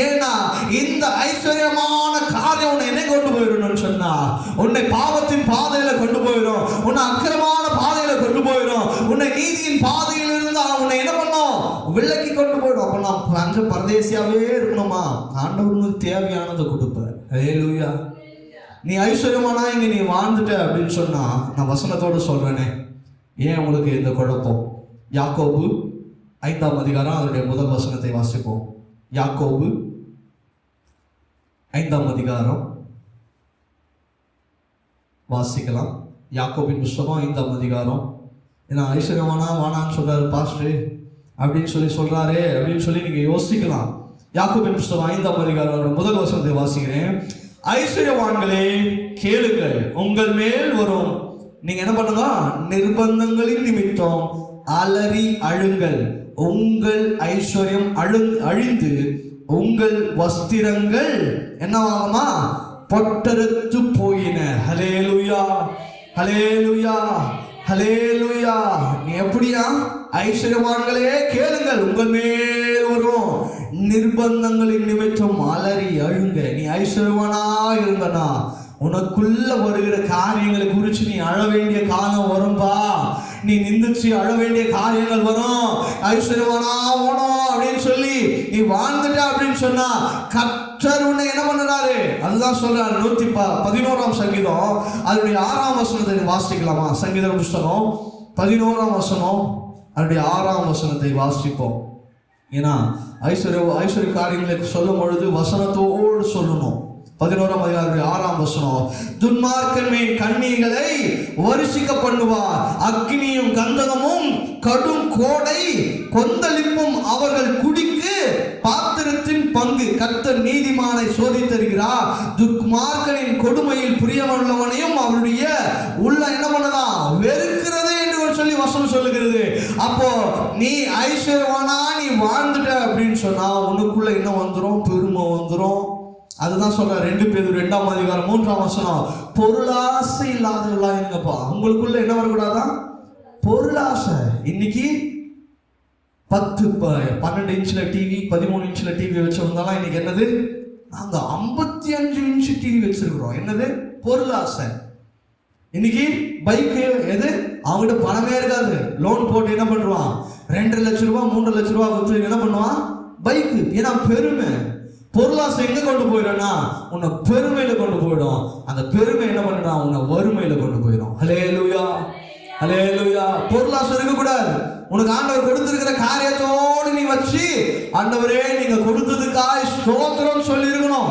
ஏன்னா இந்த ஐஸ்வர்யமான காரியம் உன்னை என்ன கொண்டு போயிடணும்னு சொன்னா உன்னை பாவத்தின் பாதையில கொண்டு போயிடும், உன்னை அக்கிரமான பாதையில கொண்டு போயிடும், உன்னை நீதியின் பாதையில் இருந்து உன்னை என்ன பண்ணும், விலக்கி கொண்டு போயிடும். அப்ப நான் அங்க பரதேசியாவே இருக்கணுமா, ஆண்டவருக்கு தேவையானதை கொடுப்பார். ஹல்லேலூயா. நீ ஐஸ்வர்யமானா இங்க நீ வாழ்ந்துட்ட அப்படின்னு சொன்னா நான் வசனத்தோடு சொல்றேனே, ஏன் உங்களுக்கு இந்த குழப்பம்? யாக்கோபு 5ஆம் அதிகாரம் அதனுடைய முதல் வசனத்தை வாசிப்போம். யாக்கோபு 5ஆம் அதிகாரம் வாசிக்கலாம். யாக்கோபின் புஸ்தகம் 5ஆம் அதிகாரம். ஏன்னா ஐஸ்வர்யவானா வானான்னு சொல்றாரு பாஸ்டர் அப்படின்னு சொல்றாரு அப்படின்னு சொல்லி நீங்க யோசிக்கலாம். யாக்கோபின் புஸ்தகம் 5ஆம் அதிகாரம் முதல் வசனத்தை வாசிக்கிறேன். ஐஸ்வர்யவான்களே கேளுங்கள், உங்கள் மேல் வரும் நீங்க என்ன பண்ணுங்க, நிர்பந்தங்களின் நிமித்தம் அலறி அழுங்கள், உங்கள் ஐஸ்வர்யம் அழிந்து உங்கள் வஸ்திரங்கள் என்னவாகுமா, பொட்டறுத்து போயின. ஹல்லேலூயா, ஹல்லேலூயா, ஹல்லேலூயா. நீ எப்படியா, ஐஸ்வர்யவான்களே கேளுங்கள், உங்கள் மேல் வரும் நிர்பந்தங்களின் நிமித்தம் அலறி அழுங்க. நீ ஐஸ்வர்யவானா இருந்தனா உனக்குள்ள வருகிற காரியங்களை குறித்து நீ அழ வேண்டிய காலம் வரும்பா. நீ நிந்திச்சு அழ வேண்டிய காரியங்கள் வரும். ஐஸ்வர்யவானா ஓணும் அப்படின்னு சொல்லி நீ வாழ்ந்துட்ட அப்படின்னு சொன்னா கர்த்தர் உன்னை என்ன பண்ணுறாரு, அதுதான் சொல்றாரு. 111ஆம் சங்கீதம் அதனுடைய 6ஆம் வசனத்தை வாசிக்கலாமா? சங்கீத புஸ்தகம் 11ஆம் வசனம் அதனுடைய 6ஆம் வசனத்தை வாசிப்போம். ஏன்னா ஐஸ்வர்ய காரியங்களை சொல்லும் பொழுது வசனத்தோடு சொல்லணும். 11ஆம் அதிகாரம் 6ஆம் வசனம். துன்மார்க்கன் மேல் கண்ணிகளை வருஷிக்க பண்ணுவார், அக்கினியும் கந்தகமும் கடும் கோடை கொந்தளிப்பும் அவர்கள் குடிக்கு பாத்திரத்தின் பங்கு. கர்த்தர் நீதிமானை சோதித்தருகிறார், துன்மார்க்கனின் கொடுமையில் பிரியமுள்ளவனையும் அவருடைய உள்ள என்ன பண்ணலாம், வெறுக்கிறது என்று சொல்லி வசனம் சொல்லுகிறது. அப்போ நீ ஐஸ்வர்யவானா நீ வாழ்ந்துட்ட அப்படின்னு சொன்னா உனக்குள்ள என்ன வந்துடும், பெருமை வந்துடும். அதுதான் சொல்ற 2 பேதுரு 2ஆம் அதிகாரம் 3ஆம் வசனம். பொருளாசை இல்லாதவர்களா இருங்கப்பா. உங்களுக்குள்ள என்ன வரக்கூடாதான், பொருளாசை. இன்னைக்கு 12 இன்ச்ல டிவி 13 இன்ச்ல டிவி வச்சிருந்தாலும் இன்னைக்கு என்னது, நாங்க 55 இன்ச் டிவி வச்சிருக்கிறோம். என்னது, பொருளாசை. இன்னைக்கு பைக்கு எது, அவங்ககிட்ட பணமே இருக்காது, லோன் போட்டு என்ன பண்ணுவான், 2 லட்சம் ரூபாய் 3 லட்சம் ரூபாய் கொடுத்து என்ன பண்ணுவான், பைக்கு. ஏன்னா பெருமை. பொருளாசை எங்க கொண்டு போயிடும்னா உன்னை பெருமையில கொண்டு போயிடும். அந்த பெருமை என்ன பண்ணினா உன்னை வறுமையில கொண்டு போயிடும். ஹல்லேலூயா, ஹல்லேலூயா. பொருளாசை இருக்க கூடாது. உனக்கு ஆண்டவர் கொடுத்திருக்கிற காரியத்தோடு நீ வச்சு, ஆண்டவரே நீங்க கொடுத்ததுக்காய் ஸ்தோத்திரம் சொல்லி இருக்கணும்.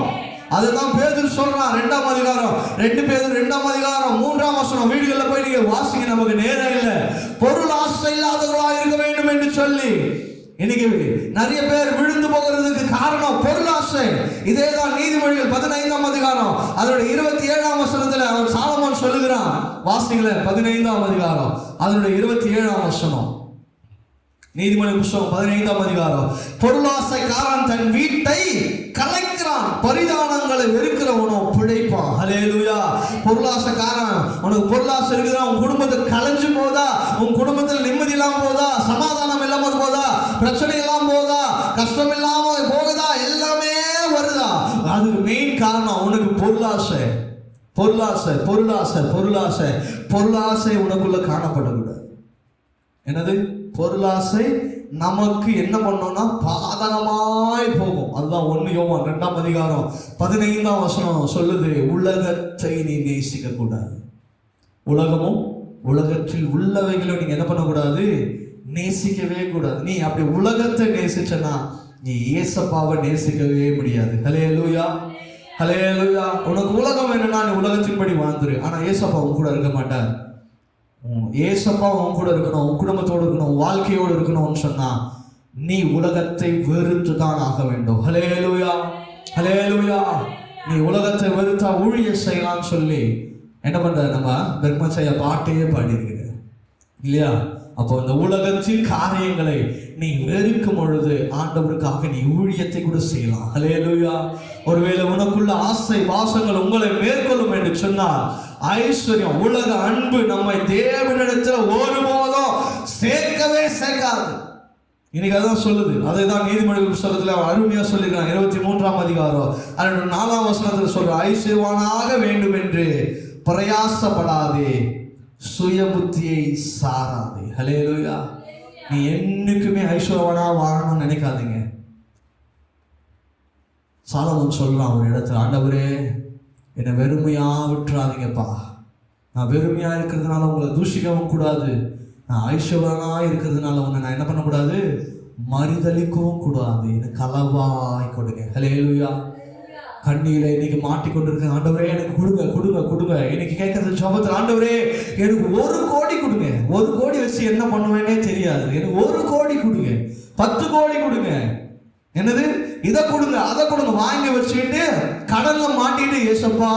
அதுதான் பேதுரு சொல்றான் 2ஆம் அதிகாரம் 2 பேதுரு 2ஆம் அதிகாரம் 3ஆம் வசனம். வீடுகளில் போய் நீங்க வாசிங்க, நமக்கு நேரம் இல்லை. பொருள் ஆசை இல்லாதவர்களா இருக்க வேண்டும் என்று சொல்லி இன்னைக்கு நிறைய பேர் விழுந்து போகிறதுக்கு காரணம் பொருளாசை. இதேதான் நீதிமொழிகள் 15ஆம் அதிகாரம் அதனுடைய 27ஆம் வசனத்துல அவர் சாலமோன் சொல்லுகிறான். வாசிங்கள 15ஆம் அதிகாரம் அதனுடைய 27ஆம் வசனம். நீதிமொழி புத்தகம் 15ஆம் அதிகாரம். பொருளாசைக்காரன் தன் வீட்டை கலைக்கிறான், பரிதானங்களை வெறுக்கிறவனோ பிழைப்பான். ஹல்லேலூயா. பொருளாசைக்காரன், உனக்கு பொருளாசை இருக்குதா, உன் குடும்பத்தை கலைஞ்சு போதா, உன் குடும்பத்தில் நிம்மதி இல்லாம போதா, சமாதானம் இல்லாம போதா, பிரச்சனை இல்லாம போதா, கஷ்டம் இல்லாம போகுதா, எல்லாமே வருதா, அதுக்கு மெயின் காரணம் உனக்கு பொருளாசை. பொருளாசை பொருளாசை பொருளாசை பொருளாசை உனக்குள்ள காணப்படக்கூடாது. என்னது? பொருளாசை நமக்கு என்ன பண்ணோம்னா பாதகமாய் போகும். அதுதான் 1 யோவான் 2ஆம் அதிகாரம் 15ஆம் வசனம் சொல்லுது, உலகத்தை நீ நேசிக்க கூடாது. உலகமும் உலகத்தில் உள்ளவைகளும் நீங்க என்ன பண்ணக்கூடாது? நேசிக்கவே கூடாது. நீ அப்படி உலகத்தை நேசிச்சனா நீ இயேசப்பாவை நேசிக்கவே முடியாது. ஹல்லேலூயா ஹல்லேலூயா. உனக்கு உலகம் வேணும்னா நீ உலகத்தின்படி வாழ்ந்துரு. ஆனா இயேசப்பா உன் கூட இருக்க மாட்டார். ஏசப்பா உன் கூட இருக்கணும், உன் குடும்பத்தோடு இருக்கணும், வாழ்க்கையோடு இருக்கணும்னு சொன்னா நீ உலகத்தை வெறுத்து தான் ஆக வேண்டும். ஹல்லேலூயா ஹல்லேலூயா. நீ உலகத்தை வெறுத்தா ஊழிய செய்யலாம்னு சொல்லி என்ன பண்ற, நம்ம பிரம்மச்சய பாட்டையே பாடியிருக்கிற இல்லையா? அப்போ இந்த உலகத்தின் காரியங்களை நீ வெறுக்கும் பொழுது ஆண்டவருக்காக நீ ஊழியத்தை கூட செய்யலாம். ஹல்லேலூயா. ஒருவேளை உனக்குள்ள ஆசை வாசங்கள் உங்களை மேற்கொள்ளும் என்று சொன்னால் ஐஸ்வர்யம், உலக அன்பு நம்மை தேவனிடத்தில் ஒருபோதும் சேர்க்கவே சேர்க்காது. இன்னைக்கு அதான் சொல்லுது. அதை தான் நீதிமொழிகள் புத்தகத்துல அருமையா சொல்லிருக்காங்க. 23ஆம் அதிகாரம் 4ஆம் வசனத்துல சொல்ற, ஐஸ்வர்யவானாக வேண்டும் என்று பிரயாசப்படாதே, சுய புத்தியை சாராதே. ஹல்லேலூயா. நீ என்னைக்குமே ஐஸ்வர்யவானா வாழணும்னு நினைக்காதீங்க. சாலமோன் சொல்றான் ஒரு இடத்துல, ஆண்டவரே என்னை வெறுமையா விட்டுறாதீங்கப்பா. நான் வெறுமையா இருக்கிறதுனால உங்களை தூஷிக்கவும் கூடாது, நான் ஐஸ்வர்யனா இருக்கிறதுனால உன்னை நான் என்ன பண்ணக்கூடாது, மறுதளிக்கவும் கூடாது. எனக்கு அளவாய் கொடுங்க. ஹல்லேலூயா. கண்ணியில இன்னைக்கு மாட்டிக்கொண்டிருக்க, ஆண்டவரே எனக்கு கொடுங்க கொடுங்க கொடுங்க. இன்னைக்கு கேட்கறது ஜெபத்தில், ஆண்டவரே எனக்கு 1 கோடி கொடுங்க. 1 கோடி வச்சு என்ன பண்ணுவேன்னே தெரியாது, எனக்கு 1 கோடி கொடுங்க, 10 கோடி கொடுங்க. என்னது? இதை கொடுங்க அதை கொடுங்க வாங்கி வச்சுக்கிட்டு கடன்ல மாட்டிட்டு, ஏசப்பா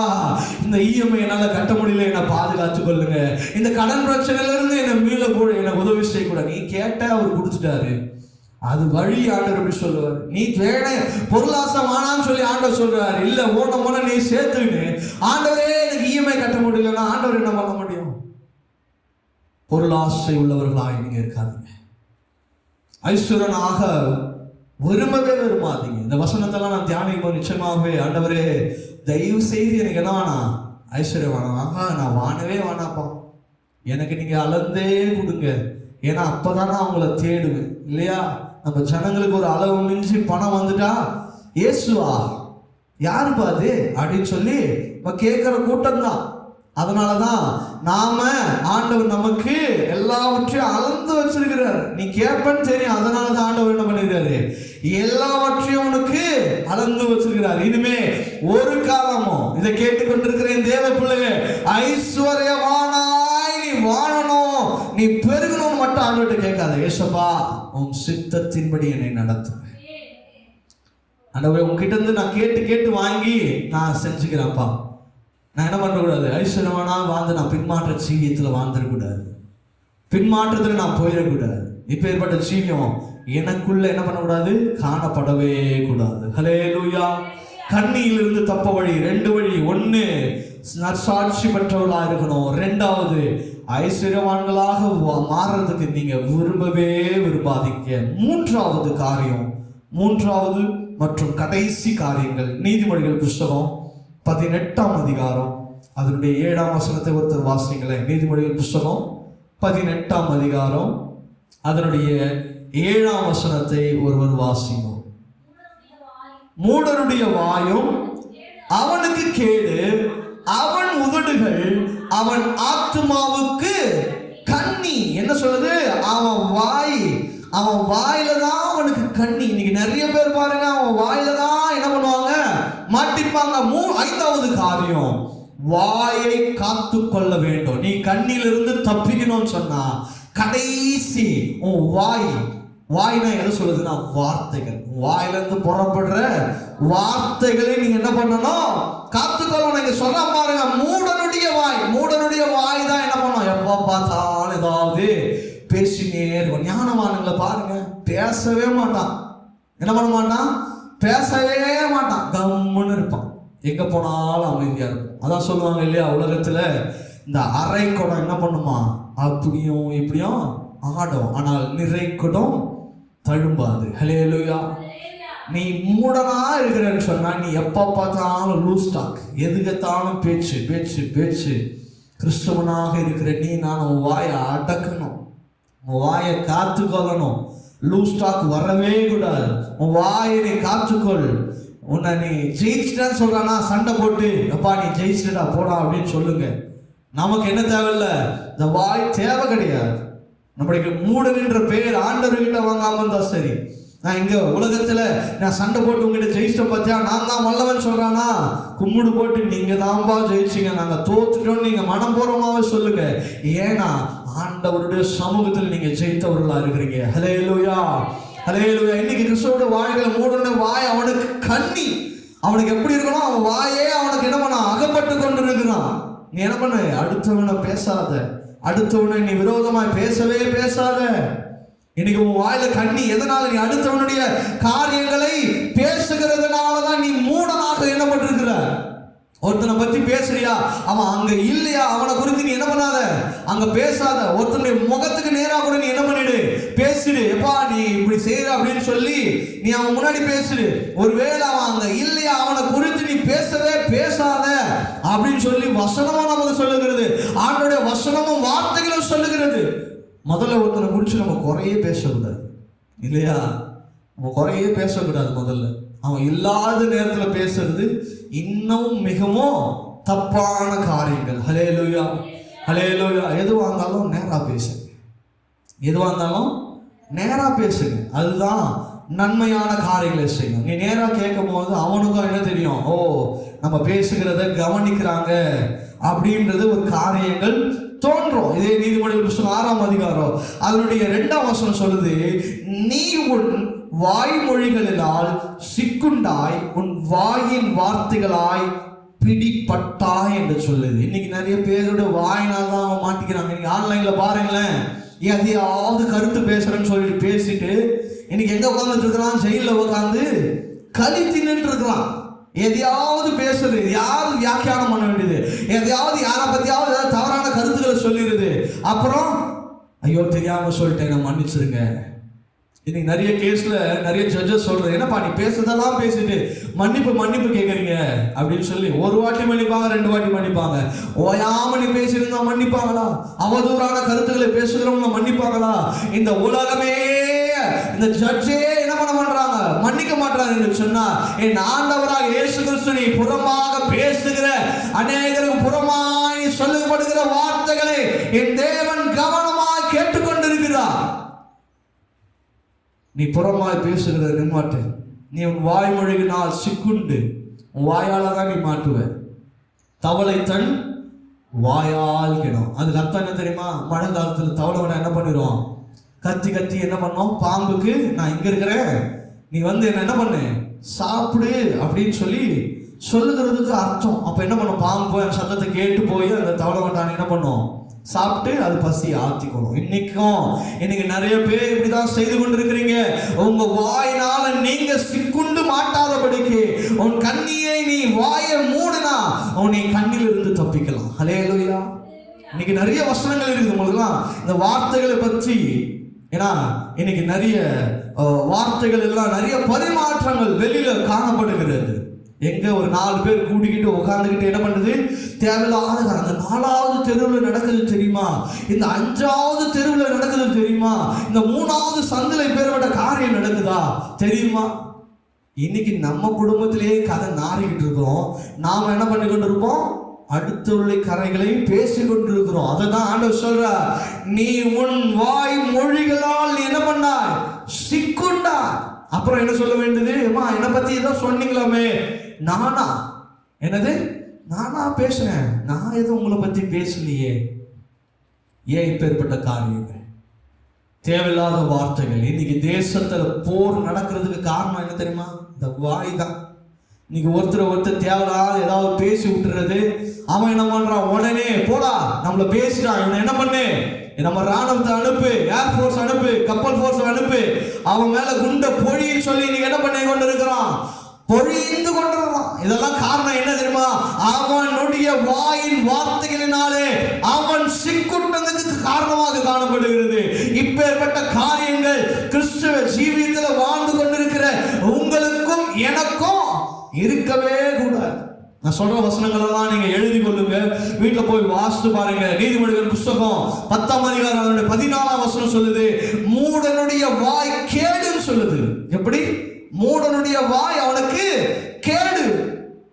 இந்த இஎம்ஐ என்னால கட்ட முடியல, என்னை பாதுகாத்து கொள்ளுங்க, இந்த கடன் பிரச்சனையில இருந்து என்னை மீள கூட எனக்கு உதவி செய்ய கூட. நீ கேட்ட அவர் கொடுத்துட்டாரு. அது வழி. ஆண்டவர் எப்படி சொல்லுவார்? நீ வேண பொருளாசை வானான்னு சொல்லி ஆண்டவர் சொல்றாரு. இல்ல ஓன நீ சேர்த்துன்னு, ஆண்டவரே எனக்கு இஎம்ஐ கட்ட முடியலன்னா ஆண்டவர் என்ன பண்ண முடியும்? பொருளாசை உள்ளவர்களாக நீங்க இருக்காதீங்க. ஐஸ்வரனாக விரும்பவே விரும்பாதீங்க. இந்த வசனத்தெல்லாம் நான் தியானிக்கும் போது நிச்சயமாகவே, ஆண்டவரே தயவு செய்து எனக்கு என்ன வேணாம், ஐஸ்வர்யம் வேணாம், நான் வானவே வேணாப்பா, எனக்கு நீங்க அளந்தே கொடுங்க. ஏன்னா அப்பதான் நான் அவங்கள தேடுவேன் இல்லையா? நம்ம ஜனங்களுக்கு ஒரு அளவு மிஞ்சி பணம் வந்துட்டா, இயேசுவா யாருப்பா அது அப்படின்னு சொல்லி கேட்கிற கூட்டம் தான். அதனாலதான் நாம ஆண்டவர் நமக்கு எல்லாவற்றையும் அளந்து வச்சிருக்கிறார். நீ கேட்பன்னு தெரியும், அதனாலதான் ஆண்டவர் என்ன பண்ணிருக்காரு, எல்லாவற்றையும் உனக்கு அளந்து வச்சிருக்கிறார். இனிமே ஒரு காலமும் இதை கேட்டுக்கொண்டிருக்கிறேன் தேவ பிள்ளைங்க, ஐஸ்வர்யவானாய் நீ வாழணும், நீ பெருகணும் மட்டும் ஆண்டவர்கிட்ட கேட்காத. ஏசப்பா உன் சித்தத்தின்படி என்னை நடத்துவேன். ஆண்டவரே உன்கிட்ட இருந்து நான் கேட்டு கேட்டு வாங்கி நான் செஞ்சுக்கிறேன்ப்பா. நான் என்ன பண்ணக்கூடாது, ஐஸ்வர்யவானா வாழ்ந்து நான் பின்மாற்ற ஜீவியத்தில் வாழ்ந்துடக்கூடாது, பின்மாற்றத்தில் நான் போயிடக்கூடாது. இப்போ ஏற்பட்ட ஜீவியம் எனக்குள்ள என்ன பண்ணக்கூடாது, காணப்படவே கூடாது. ஹல்லேலூயா. கண்ணியிலிருந்து தப்ப வழி 2 வழி. 1 நற்சாட்சி பெற்றவர்களா இருக்கணும். 2வது ஐஸ்வர்யவான்களாக மாறுறதுக்கு நீங்க விரும்பவே விரும்பாதீங்க. 3வது காரியம், 3வது மற்றும் கடைசி காரியங்கள், நீதிமொழிகள் புத்தகம் 18ஆம் அதிகாரம் அதனுடைய 7ஆம் வசனத்தை ஒருத்தர் வாசிங்களேன். நீதிமொழிகள் புத்தகம் 18ஆம் அதிகாரம் அதனுடைய 7ஆம் வசனத்தை ஒருவர் வாசிக்கும். மூடருடைய வாயும் அவனுக்கு கேடு, அவன் உதடுகள் அவன் ஆத்துமாவுக்கு கண்ணி. என்ன சொல்லுது? அவன் வாயில தான் அவனுக்கு கண்ணி. இன்னைக்கு நிறைய பேர் பாருங்க, அவன் வாயில தான் என்ன பண்ணுவாங்க, மாட்டிப்பாங்க. 5வது காரியம், வாயை காத்து கொள்ள வேண்டும். நீ கண்ணிலிருந்து தப்பிக்கணும்னு சொன்னா கடைசி உன் வாய்னா எதை சொல்லுதுன்னா வார்த்தைகள். வாயிலிருந்து புறப்படுற வார்த்தைகளை நீங்க என்ன பண்ணணும்? காத்துக்கொள்ளணும். நீங்க சொல்ல பாருங்க, மூடனுடைய வாய் தான் என்ன பண்ணும்? எப்ப பார்த்தாலும் ஏதாவது பேசினே இருக்கும். ஞானவான்களை பாருங்க, பேசவே மாட்டான். என்ன பண்ண மாட்டான்? பேசவே மாட்டான். கம்முன்னு இருப்பான். எங்க போனாலும் அமைதியா இருக்கும். அதான் சொல்லுவாங்க இல்லையா, உலகத்துல இந்த அரை குடம் என்ன பண்ணுமா? அப்படியும் இப்படியும் ஆடும், ஆனால் நிறை குடம் தழும்பாது. ஹல்லேலூயா. நீ மூடனா இருக்கிறன்னு சொன்னா நீ எப்ப பார்த்தாலும் லூஸ் டாக், எதுக்கத்தாலும் பேச்சு பேச்சு பேச்சு. கிறிஸ்தவனாக இருக்கிற நீ நான் உன் வாயை அடக்கணும், உன் வாயை காத்துக்கொள்ளணும். லூஸ் டாக் வரவே கூடாது. உன் வாயை நீ காத்துக்கொள். உன்னை நீ ஜெயிச்சிட்டான்னு சொல்றானா சண்டை போட்டு அப்பா நீ ஜெயிச்சிட்டா போடா அப்படின்னு சொல்லுங்க. நமக்கு என்ன தேவையில்லை, இந்த வாய் தேவை கிடையாது. நம்மளுக்கு மூடன்ன்ற பெயர் ஆண்டவர்கிட்ட வாங்காம இருந்தா சரி. நான் இங்க உலகத்துல நான் சண்டை போட்டு உங்ககிட்ட ஜெயிச்சிட்டேன் பார்த்தியா, நான் தான் வல்லவன் சொல்றானா, கும்பிடு போட்டு நீங்க தான்பா ஜெயிச்சிங்க, நாங்க தோத்துட்டோம் நீங்க மனம் பூர்வமாவே சொல்லுங்க. ஏன்னா ஆண்டவருடைய சமூகத்தில் நீங்க ஜெயித்தவர்களா இருக்கிறீங்க. ஹல்லேலூயா, ஹல்லேலூயா. இன்னைக்கு கிறிஸ்துவோட வாய்களை மூடன வாய் அவனுக்கு கண்ணி. அவனுக்கு எப்படி இருக்கணும்? அவன் வாயே அவனுக்கு என்ன பண்ண? அகப்பட்டு கொண்டு இருக்கிறான். நீ என்ன பண்ண? அடுத்தவனை பேசாத, அடுத்தவனை நீ விரோதமாய் பேசவே பேசாத. இன்னைக்கு உன் வாயில கண்ணி. எதனால? நீ அடுத்தவனுடைய காரியங்களை பேசுகிறதுனாலதான் நீ மூடனாக என்ன பண்ணிருக்கிற. ஒருத்தனை பத்தி பேசுறியா, அவன் அங்க இல்லையா, அவனை குறித்து நீ என்ன பண்ணாத, அங்க பேசாத. ஒருத்தனுடைய முகத்துக்கு நேரா கூட நீ என்ன பண்ணிடு, பேசிடு. எப்பா நீ இப்படி செய்யற அப்படின்னு சொல்லி நீ அவன் முன்னாடி பேசிடு. ஒருவேளை அவன் அங்க இல்லையா, அவனை குறித்து நீ பேசவே பேசாத அப்படின்னு சொல்லி வசனமும் நமக்கு சொல்லுகிறது. ஆண்டோடைய வசனமும் வார்த்தைகளும் சொல்லுகிறது. முதல்ல ஒருத்தனை குறித்து நம்ம குறையே பேசக்கூடாது இல்லையா? நம்ம குறையே பேசக்கூடாது. முதல்ல அவன் இல்லாத நேரத்தில் பேசுறது இன்னும் மிகவும் தப்பான காரியங்கள். ஹல்லேலூயா, ஹல்லேலூயா. எதுவாக இருந்தாலும் நேரா பேசுங்க, எதுவாக இருந்தாலும் நேரா பேசுங்க. அதுதான் நன்மையான காரியங்களை செய்யும். நீ நேரா கேட்கும் போது அவனுக்கும் என்ன தெரியும்? ஓ நம்ம பேசுகிறத கவனிக்கிறாங்க அப்படின்றது ஒரு காரியங்கள் தோன்றும். இதே நீதிமொழிகள் புத்தகம் 6ஆம் அதிகாரம் அதனுடைய 2ஆம் வசனம் சொல்லுது, நீ உன் வாய்மொழிகளினால் சிக்குண்டாய், உன் வாயின் வார்த்தைகளாய் பிடிப்பட்டாய் என்று சொல்லுது. இன்னைக்கு நிறைய பேரோட வாயினால் தான் அவன் மாட்டிக்கிறாங்க. இன்னைக்கு ஆன்லைன்ல பாருங்களேன், எதையாவது கருத்து பேசுறேன்னு சொல்லிட்டு பேசிட்டு இன்னைக்கு எங்க உட்காந்துட்டு இருக்கிறான்? ஜெயில உட்காந்து களி தின்னுட்டு இருக்கிறான். எதையாவது பேசுறது, எதையாவது வியாக்கியானம் பண்ண வேண்டியது, எதையாவது யாரை பத்தியாவது ஏதாவது தவறான கருத்துக்களை சொல்லிடுது. அப்புறம் ஐயோ தெரியாம சொல்லிட்டேன், நான் மன்னிச்சிருங்க. இன்னைக்கு நிறைய கேஸ்ல நிறைய ஜட்ஜஸ் சொல்றது, என்னப்பா நீ பேசுறதெல்லாம் பேசிட்டு மன்னிப்பு கேட்கறீங்க அப்படின்னு சொல்லி ஒரு வாட்டி மன்னிப்பாங்க, 2 வாட்டி மன்னிப்பாங்க. ஓயாம நீ பேசியிருந்தா மன்னிப்பாங்களா? அவதூறான கருத்துக்களை பேசுகிறவங்க மன்னிப்பாங்களா? இந்த உலகமே, இந்த ஜட்ஜே என்ன பண்றாங்க? மன்னிக்க மாட்டாங்க என்று சொன்னா, என் ஆண்டவராக இயேசு கிறிஸ்து நீ புறமாக பேசுகிற அநேகருக்கு புறமாய் சொல்லப்படுகிற வார்த்தைகளை என் தேவன் கவனமாய் கேட்டுக்கொண்டிருக்கிறார். நீ புறமாய் பேசுகிற நின்மாட்டு, நீ உன் வாய்மொழியினால் சிக்குண்டு, உன் வாயால தான் நீ மாட்டுவ. தவளை தன் வாயால் கிடும். அதுக்கு அர்த்தம் என்ன தெரியுமா? மழை காலத்துல தவளை என்ன பண்ணிடுவோம்? கத்தி கத்தி என்ன பண்ணோம்? பாம்புக்கு நான் இங்க இருக்கிறேன், நீ வந்து என்ன பண்ணு, சாப்பிடு அப்படின்னு சொல்லி சொல்லுகிறதுக்கு அர்த்தம். அப்ப என்ன பண்ணும்? பாம்பு போய் சத்தத்தை கேட்டு போய் அந்த தவளை வட்டான என்ன பண்ணும்? சாப்பிட்டு அது பசி ஆத்திக்கணும். இன்னைக்கு நிறைய பேர் இப்படிதான் செய்து கொண்டிருக்கிறீங்க. உங்க வாயினால நீங்க சிக்குண்டு மாட்டாதபடிக்கு உன் கண்ணியை நீ வாயை மூடினா உன்னை கண்ணில் இருந்து தப்பிக்கலாம். ஹல்லேலூயா. இன்னைக்கு நிறைய வசனங்கள் இருக்கு போதுலாம் இந்த வார்த்தைகளை பற்றி. ஏன்னா இன்னைக்கு நிறைய வார்த்தைகள் எல்லாம் நிறைய பரிமாற்றங்கள் வெளியில காணப்படுகிறது. எங்க ஒரு 4 பேர் கூட்டிக்கிட்டு உட்காந்துக்கிட்டு என்ன பண்ணுது? தேவையில்லாத அந்த 4வது தெருவில் நடக்குது தெரியுமா? இந்த 5வது தெருவில் நடக்குது தெரியுமா? இந்த 3வது சந்தில பேரோட காரியம் நடக்குதா தெரியுமா? இன்னைக்கு நம்ம குடும்பத்திலேயே கதை நாரிக்கிட்டு இருக்கிறோம். நாம என்ன பண்ணி கொண்டு இருப்போம்? அடுத்தவருடைய கரைகளை பேசிக் கொண்டிருக்கிறோம். அதான் ஆண்டவர் சொல்ற, நீ உன் வாய் மொழிகளால் நீ என்ன பண்ணாய்? சிக்குண்டா. அப்புறம் என்ன சொல்ல வேண்டியது? என்னை பத்தி ஏதோ சொன்னீங்களாமே, நானா? என்னது? நானா பேசுறேன்? நான் எதுவும் உங்களை பத்தி பேசலையே. ஏன் இப்பேற்பட்ட காரியங்கள்? தேவையில்லாத வார்த்தைகள். இன்னைக்கு தேசத்துல போர் நடக்கிறதுக்கு காரணம் என்ன தெரியுமா? இந்த வாய் தான். இன்னைக்கு ஒருத்தர் தேவையில்லாத ஏதாவது பேசி விட்டுறது. அவன் என்ன பண்றான், உடனே போடா நம்மள பேசிட்டான், இவனை என்ன பண்ணு, நம்ம ராணுவத்தை அனுப்பு, ஏர்ஃபோர்ஸ் அனுப்பு, கப்பல் போர்ஸ் அனுப்பு, அவன் மேல குண்ட பொழின்னு சொல்லி இன்னைக்கு என்ன பண்ணி கொண்டு இருக்கிறான், பொழிந்து கொண்டிருக்கிறான். இதெல்லாம் காரணம் என்ன தெரியுமா? அவனுடைய வாயின் வார்த்தைகளினாலே அவன் சிக்குண்டதுக்கு காரணமாக காணப்படுகிறது. இப்பேற்பட்ட காரியங்கள் கிறிஸ்துவ ஜீவியத்தில் வாழ்ந்து கொண்டிருக்கிற உங்களுக்கும் எனக்கும் இருக்கவே கூடாது. நான் சொல்ற வசனங்கள் எல்லாம் நீங்க எழுதி கொள்ளுங்க, வீட்டுல போய் வாசித்து பாருங்க. நீதிமொழிகள் புஸ்தகம் 10ஆம் அதிகாரம் 14ஆம் வசனம் சொல்லுது, மூடனுடைய வாய் கேடுன்னு சொல்லுது. எப்படி? மூடனுடைய வாய் அவனுக்கு கேடு.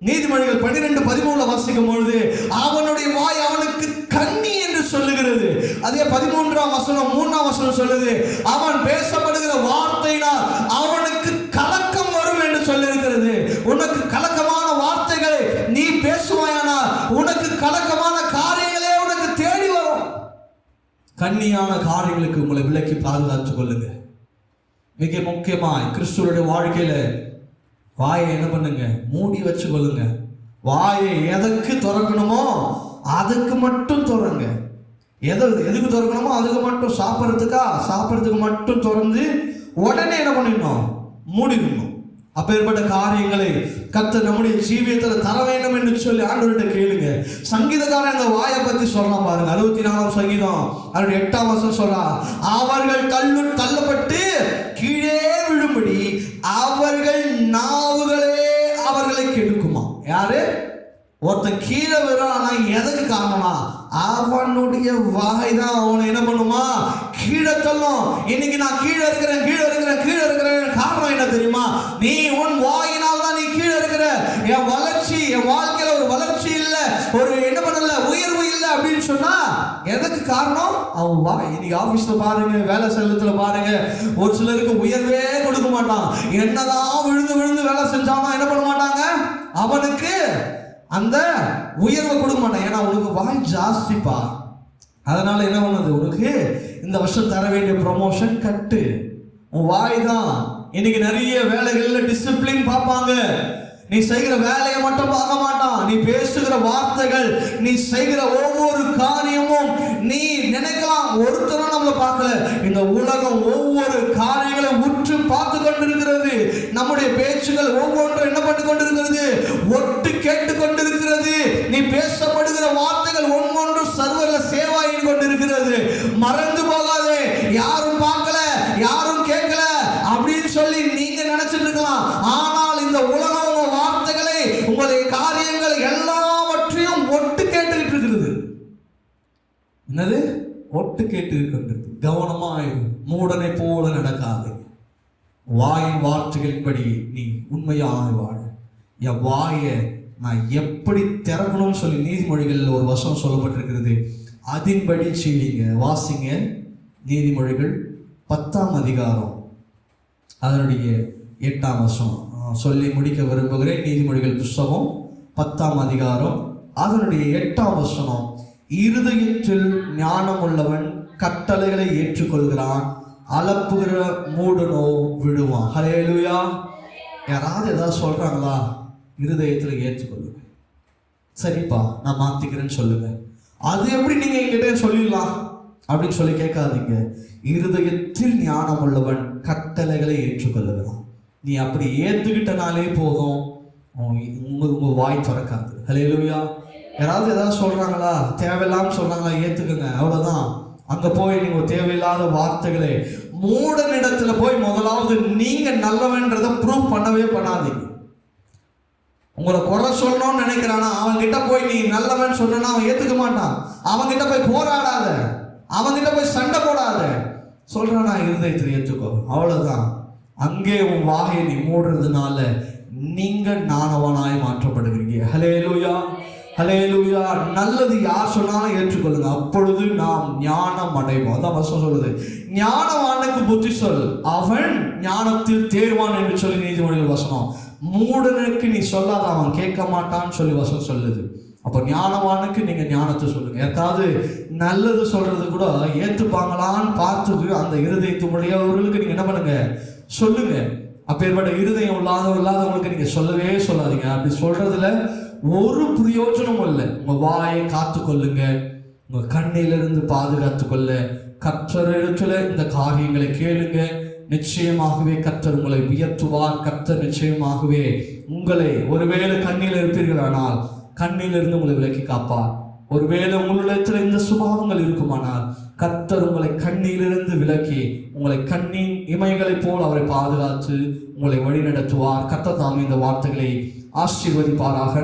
நீதிமொழிகள் 12:13 வாசிக்கும் பொழுது அவனுடைய வாய் அவனுக்கு கண்ணி என்று சொல்லுகிறது. அதே 13ஆம் வசனம் 3ஆம் வசனம் சொல்லுது, அவன் பேசப்படுகிற வார்த்தையினால் அவனுக்கு கலக்கம் வரும் என்று சொல்லியிருக்கிறது. உனக்கு கலக்கமான வார்த்தைகளை நீ பேசுவாயானால் உனக்கு கலக்கமான காரியங்களே உனக்கு தேடி வரும். கண்ணியான காரியங்களுக்கு உங்களை விலக்கி பாதுகாத்துக் கொள்ளுங்க. மிக முக்கியமாய் கிறிஸ்துவோட வாழ்க்கையில வாயை என்ன பண்ணுங்க, மூடி வச்சு கொள்ளுங்க. வாயை எதற்கு திறக்கணுமோ அதுக்கு மட்டும் திறங்க. எதுக்கு திறக்கணுமோ அதுக்கு மட்டும், சாப்பிட்றதுக்கு மட்டும் திறந்து உடனே என்ன பண்ணிடணும், மூடிடணும். அப்பேற்பட்ட காரியங்களை கர்த்தர் நம்முடைய ஜீவியத்தில் தர வேண்டும் என்று சொல்லி ஆண்டவர்கிட்ட கேளுங்க. சங்கீதக்காரன் இந்த வாயை பத்தி சொல்லலாம் பாருங்க. 64ஆம் சங்கீதம் 8ஆம் வசனம் சொல்றா, அவர்கள் தள்ளப்பட்டு கீழே விழும்படி அவர்கள் நாவுகளே அவர்களை கெடுக்குமா. யாரு? ஒருத்தன் கீழே வரும். ஆனா எதுக்கு காரணமா? அவனுடைய வாய் தான் அவனை என்ன பண்ணுமா, கீழே தள்ளும். இன்னைக்கு நான் கீழே இருக்கிறேன். காரணம் என்ன தெரியுமா? நீ உன் வாயினால் தான் நீ கீழே இருக்கிற. என் வளர்ச்சி, என் வாழ்க்கையில ஒரு வளர்ச்சி இல்லை, ஒரு என்ன பண்ணல, உயர்வு இல்லை அப்படின்னு சொன்னா எதுக்கு காரணம்? அவன் வாய். இன்னைக்கு ஆபீஸ்ல பாருங்க, வேலை ஸ்தலத்துல பாருங்க, ஒரு சிலருக்கு உயர்வே கொடுக்க மாட்டான். என்னதான் விழுந்து வேலை செஞ்சாலும் என்ன பண்ண மாட்டாங்க, அவனுக்கு அந்த உயர்வை கொடுக்க மாட்டான். ஏன்னா உனக்கு வாய் ஜாஸ்திப்பா. அதனால என்ன பண்ணுது, உனக்கு இந்த வருஷம் தர வேண்டிய ப்ரமோஷன் கட்டு. உன் வாய் தான். இன்னைக்கு நிறைய வேலைகள்ல டிசிப்ளின் பார்ப்பாங்க. நீ செய்கிற வேலையை மட்டும் பார்க்க மாட்டான். நீ பேசுகிற வார்த்தைகள், நீ செய்கிற ஒவ்வொரு காரியமும், நீ நினைக்கலாம் ஒருத்தரும் நம்மளை பார்க்கல. இந்த உலகம் ஒவ்வொரு காரியங்களை உற்று பார்த்து கொண்டிருக்கிறது. நம்முடைய பேச்சுகள் ஒவ்வொன்றும் என்ன பண்ணி கொண்டிருக்கிறது, ஒட்டு கேட்டு கொண்டிருக்கிறது. நீ பேசப்படுகிற வார்த்தைகள் ஒவ்வொன்று சர்வர்ல சேவாயின் கொண்டிருக்கிறது. மறந்து போகாதே. யாரும் பார்க்கல, யாரும் கேட்கல அப்படின்னு சொல்லி நீங்க நினைச்சிட்டு இருக்கலாம். ஆனால் இந்த உலகம் உங்க வார்த்தைகளை, உங்களுடைய காரியங்கள் எல்லாவற்றையும் ஒட்டு கேட்டுக்கிட்டு இருக்கிறது. என்னது? ஒட்டு கேட்டு இருக்கின்றது. கவனமாயிரு. மூடனை போல நடக்காது. வாயின் வார்த்தைகளின்படி நீ உண்மையாக வாழ. என் வாயை நான் எப்படி திறக்கணும்னு சொல்லி நீதிமொழிகளில் ஒரு வசனம் சொல்லப்பட்டிருக்கிறது. அதன்படி செய்வீங்க. வாசிங்க. நீதிமொழிகள் 10ஆம் அதிகாரம் அதனுடைய 8ஆம் வசனம் சொல்லி முடிக்க விரும்புகிறேன். நீதிமொழிகள் புஸ்தகம் 10ஆம் அதிகாரம் அதனுடைய 8ஆம் வசனம், இருதயத்தில் ஞானம் உள்ளவன் கட்டளைகளை ஏற்றுக்கொள்கிறான், அலப்புகிற மூடனோ விடுவான். ஹல்லேலூயா. யாராவது ஏதாவது சொல்றாங்களா? இருதயத்தில் ஏற்றுக்கொள்ளுங்க. சரிப்பா நான் மாத்திக்கிறேன்னு சொல்லுங்க. அது எப்படி நீங்க என்கிட்ட சொல்லிடலாம் அப்படின்னு சொல்லி கேட்காதீங்க. இருதயத்தில் ஞானம் உள்ளவன் கட்டளைகளை ஏற்றுக்கொள்ளுகிறான். நீ அப்படி ஏற்றுக்கிட்டனாலே போதும், உங்க வாய் திறக்காது. ஹல்லேலூயா. யாராவது ஏதாவது சொல்றாங்களா, தேவையில்லாம சொல்றாங்களா, ஏத்துக்குங்க, அவ்வளவுதான். அங்க போய் நீங்க தேவையில்லாத வார்த்தைகளை, மூடனிடத்துல போய் முதலாவது நீங்க நல்லவன்றதை ப்ரூவ் பண்ணவே பண்ணாதீங்க. உங்களை குறை சொல்லணும்னு நினைக்கிறானா, அவன்கிட்ட போய் நீ நல்லவன் சொன்னா அவன் ஏத்துக்க மாட்டான். அவன்கிட்ட போய் போராடாத, அவன்கிட்ட போய் சண்டை போடாத. சொல்றானா இருதயத்தில் ஏற்றுக்கோ, அவ்வளவுதான். அங்கே உன் வாயை நீ மூடுறதுனால நீங்க ஞானவானாய் மாற்றப்படுகிறீங்க. ஹல்லேலூயா, ஹல்லேலூயா. நல்லது யார் சொன்னாலும் ஏற்றுக்கொள்ளுங்க, அப்பொழுது நாம் ஞானம் அடைவோம். அதான் வசனம் சொல்லுது, ஞானவானுக்கு புத்தி சொல், அவன் ஞானத்தில் தேர்வான் என்று சொல்லி நீதிமொழிகள் வசனம். மூடனுக்கு நீ சொல்லாத, அவன் கேட்க மாட்டான்னு சொல்லி வசனம் சொல்லுது. அப்போ ஞானவானுக்கு நீங்க ஞானத்தை சொல்லுங்க. யாருக்காவது நல்லது சொல்றது கூட ஏற்றுப்பாங்களான்னு பார்த்து அந்த இருதயத்துடையவர்களுக்கு நீங்க என்ன பண்ணுங்க, சொல்லுங்க. அப்பேற்பட்ட இருதயம் இல்லாதவங்களுக்கு நீங்க சொல்லவே சொல்லாதீங்க. அப்படி சொல்றதுல ஒரு பிரயோஜனமும் இல்லை. உங்க வாயை காத்து கொள்ளுங்க, உங்க கண்ணிலிருந்து பாதுகாத்து கொள்ள கர்த்தரிடத்துல இந்த காரியங்களை கேளுங்க. நிச்சயமாகவே கர்த்தர் உங்களை உயர்த்துவார். கர்த்தர் நிச்சயமாகவே உங்களை, ஒருவேளை கண்ணில் இருப்பீர்களானால் கண்ணிலிருந்து உங்களை விலக்கி காப்பார். ஒருவேளை உங்களிடத்தில் இந்த சுபாவங்கள் இருக்குமானால் கர்த்தர் உங்களை கண்ணிலிருந்து விலக்கி உங்களை கண்ணின் இமைகளை போல் அவரை பாதுகாத்து உங்களை வழி நடத்துவார். கர்த்தர் தாமே இந்த வார்த்தைகளை ஆசீர்வதிப்பாராக.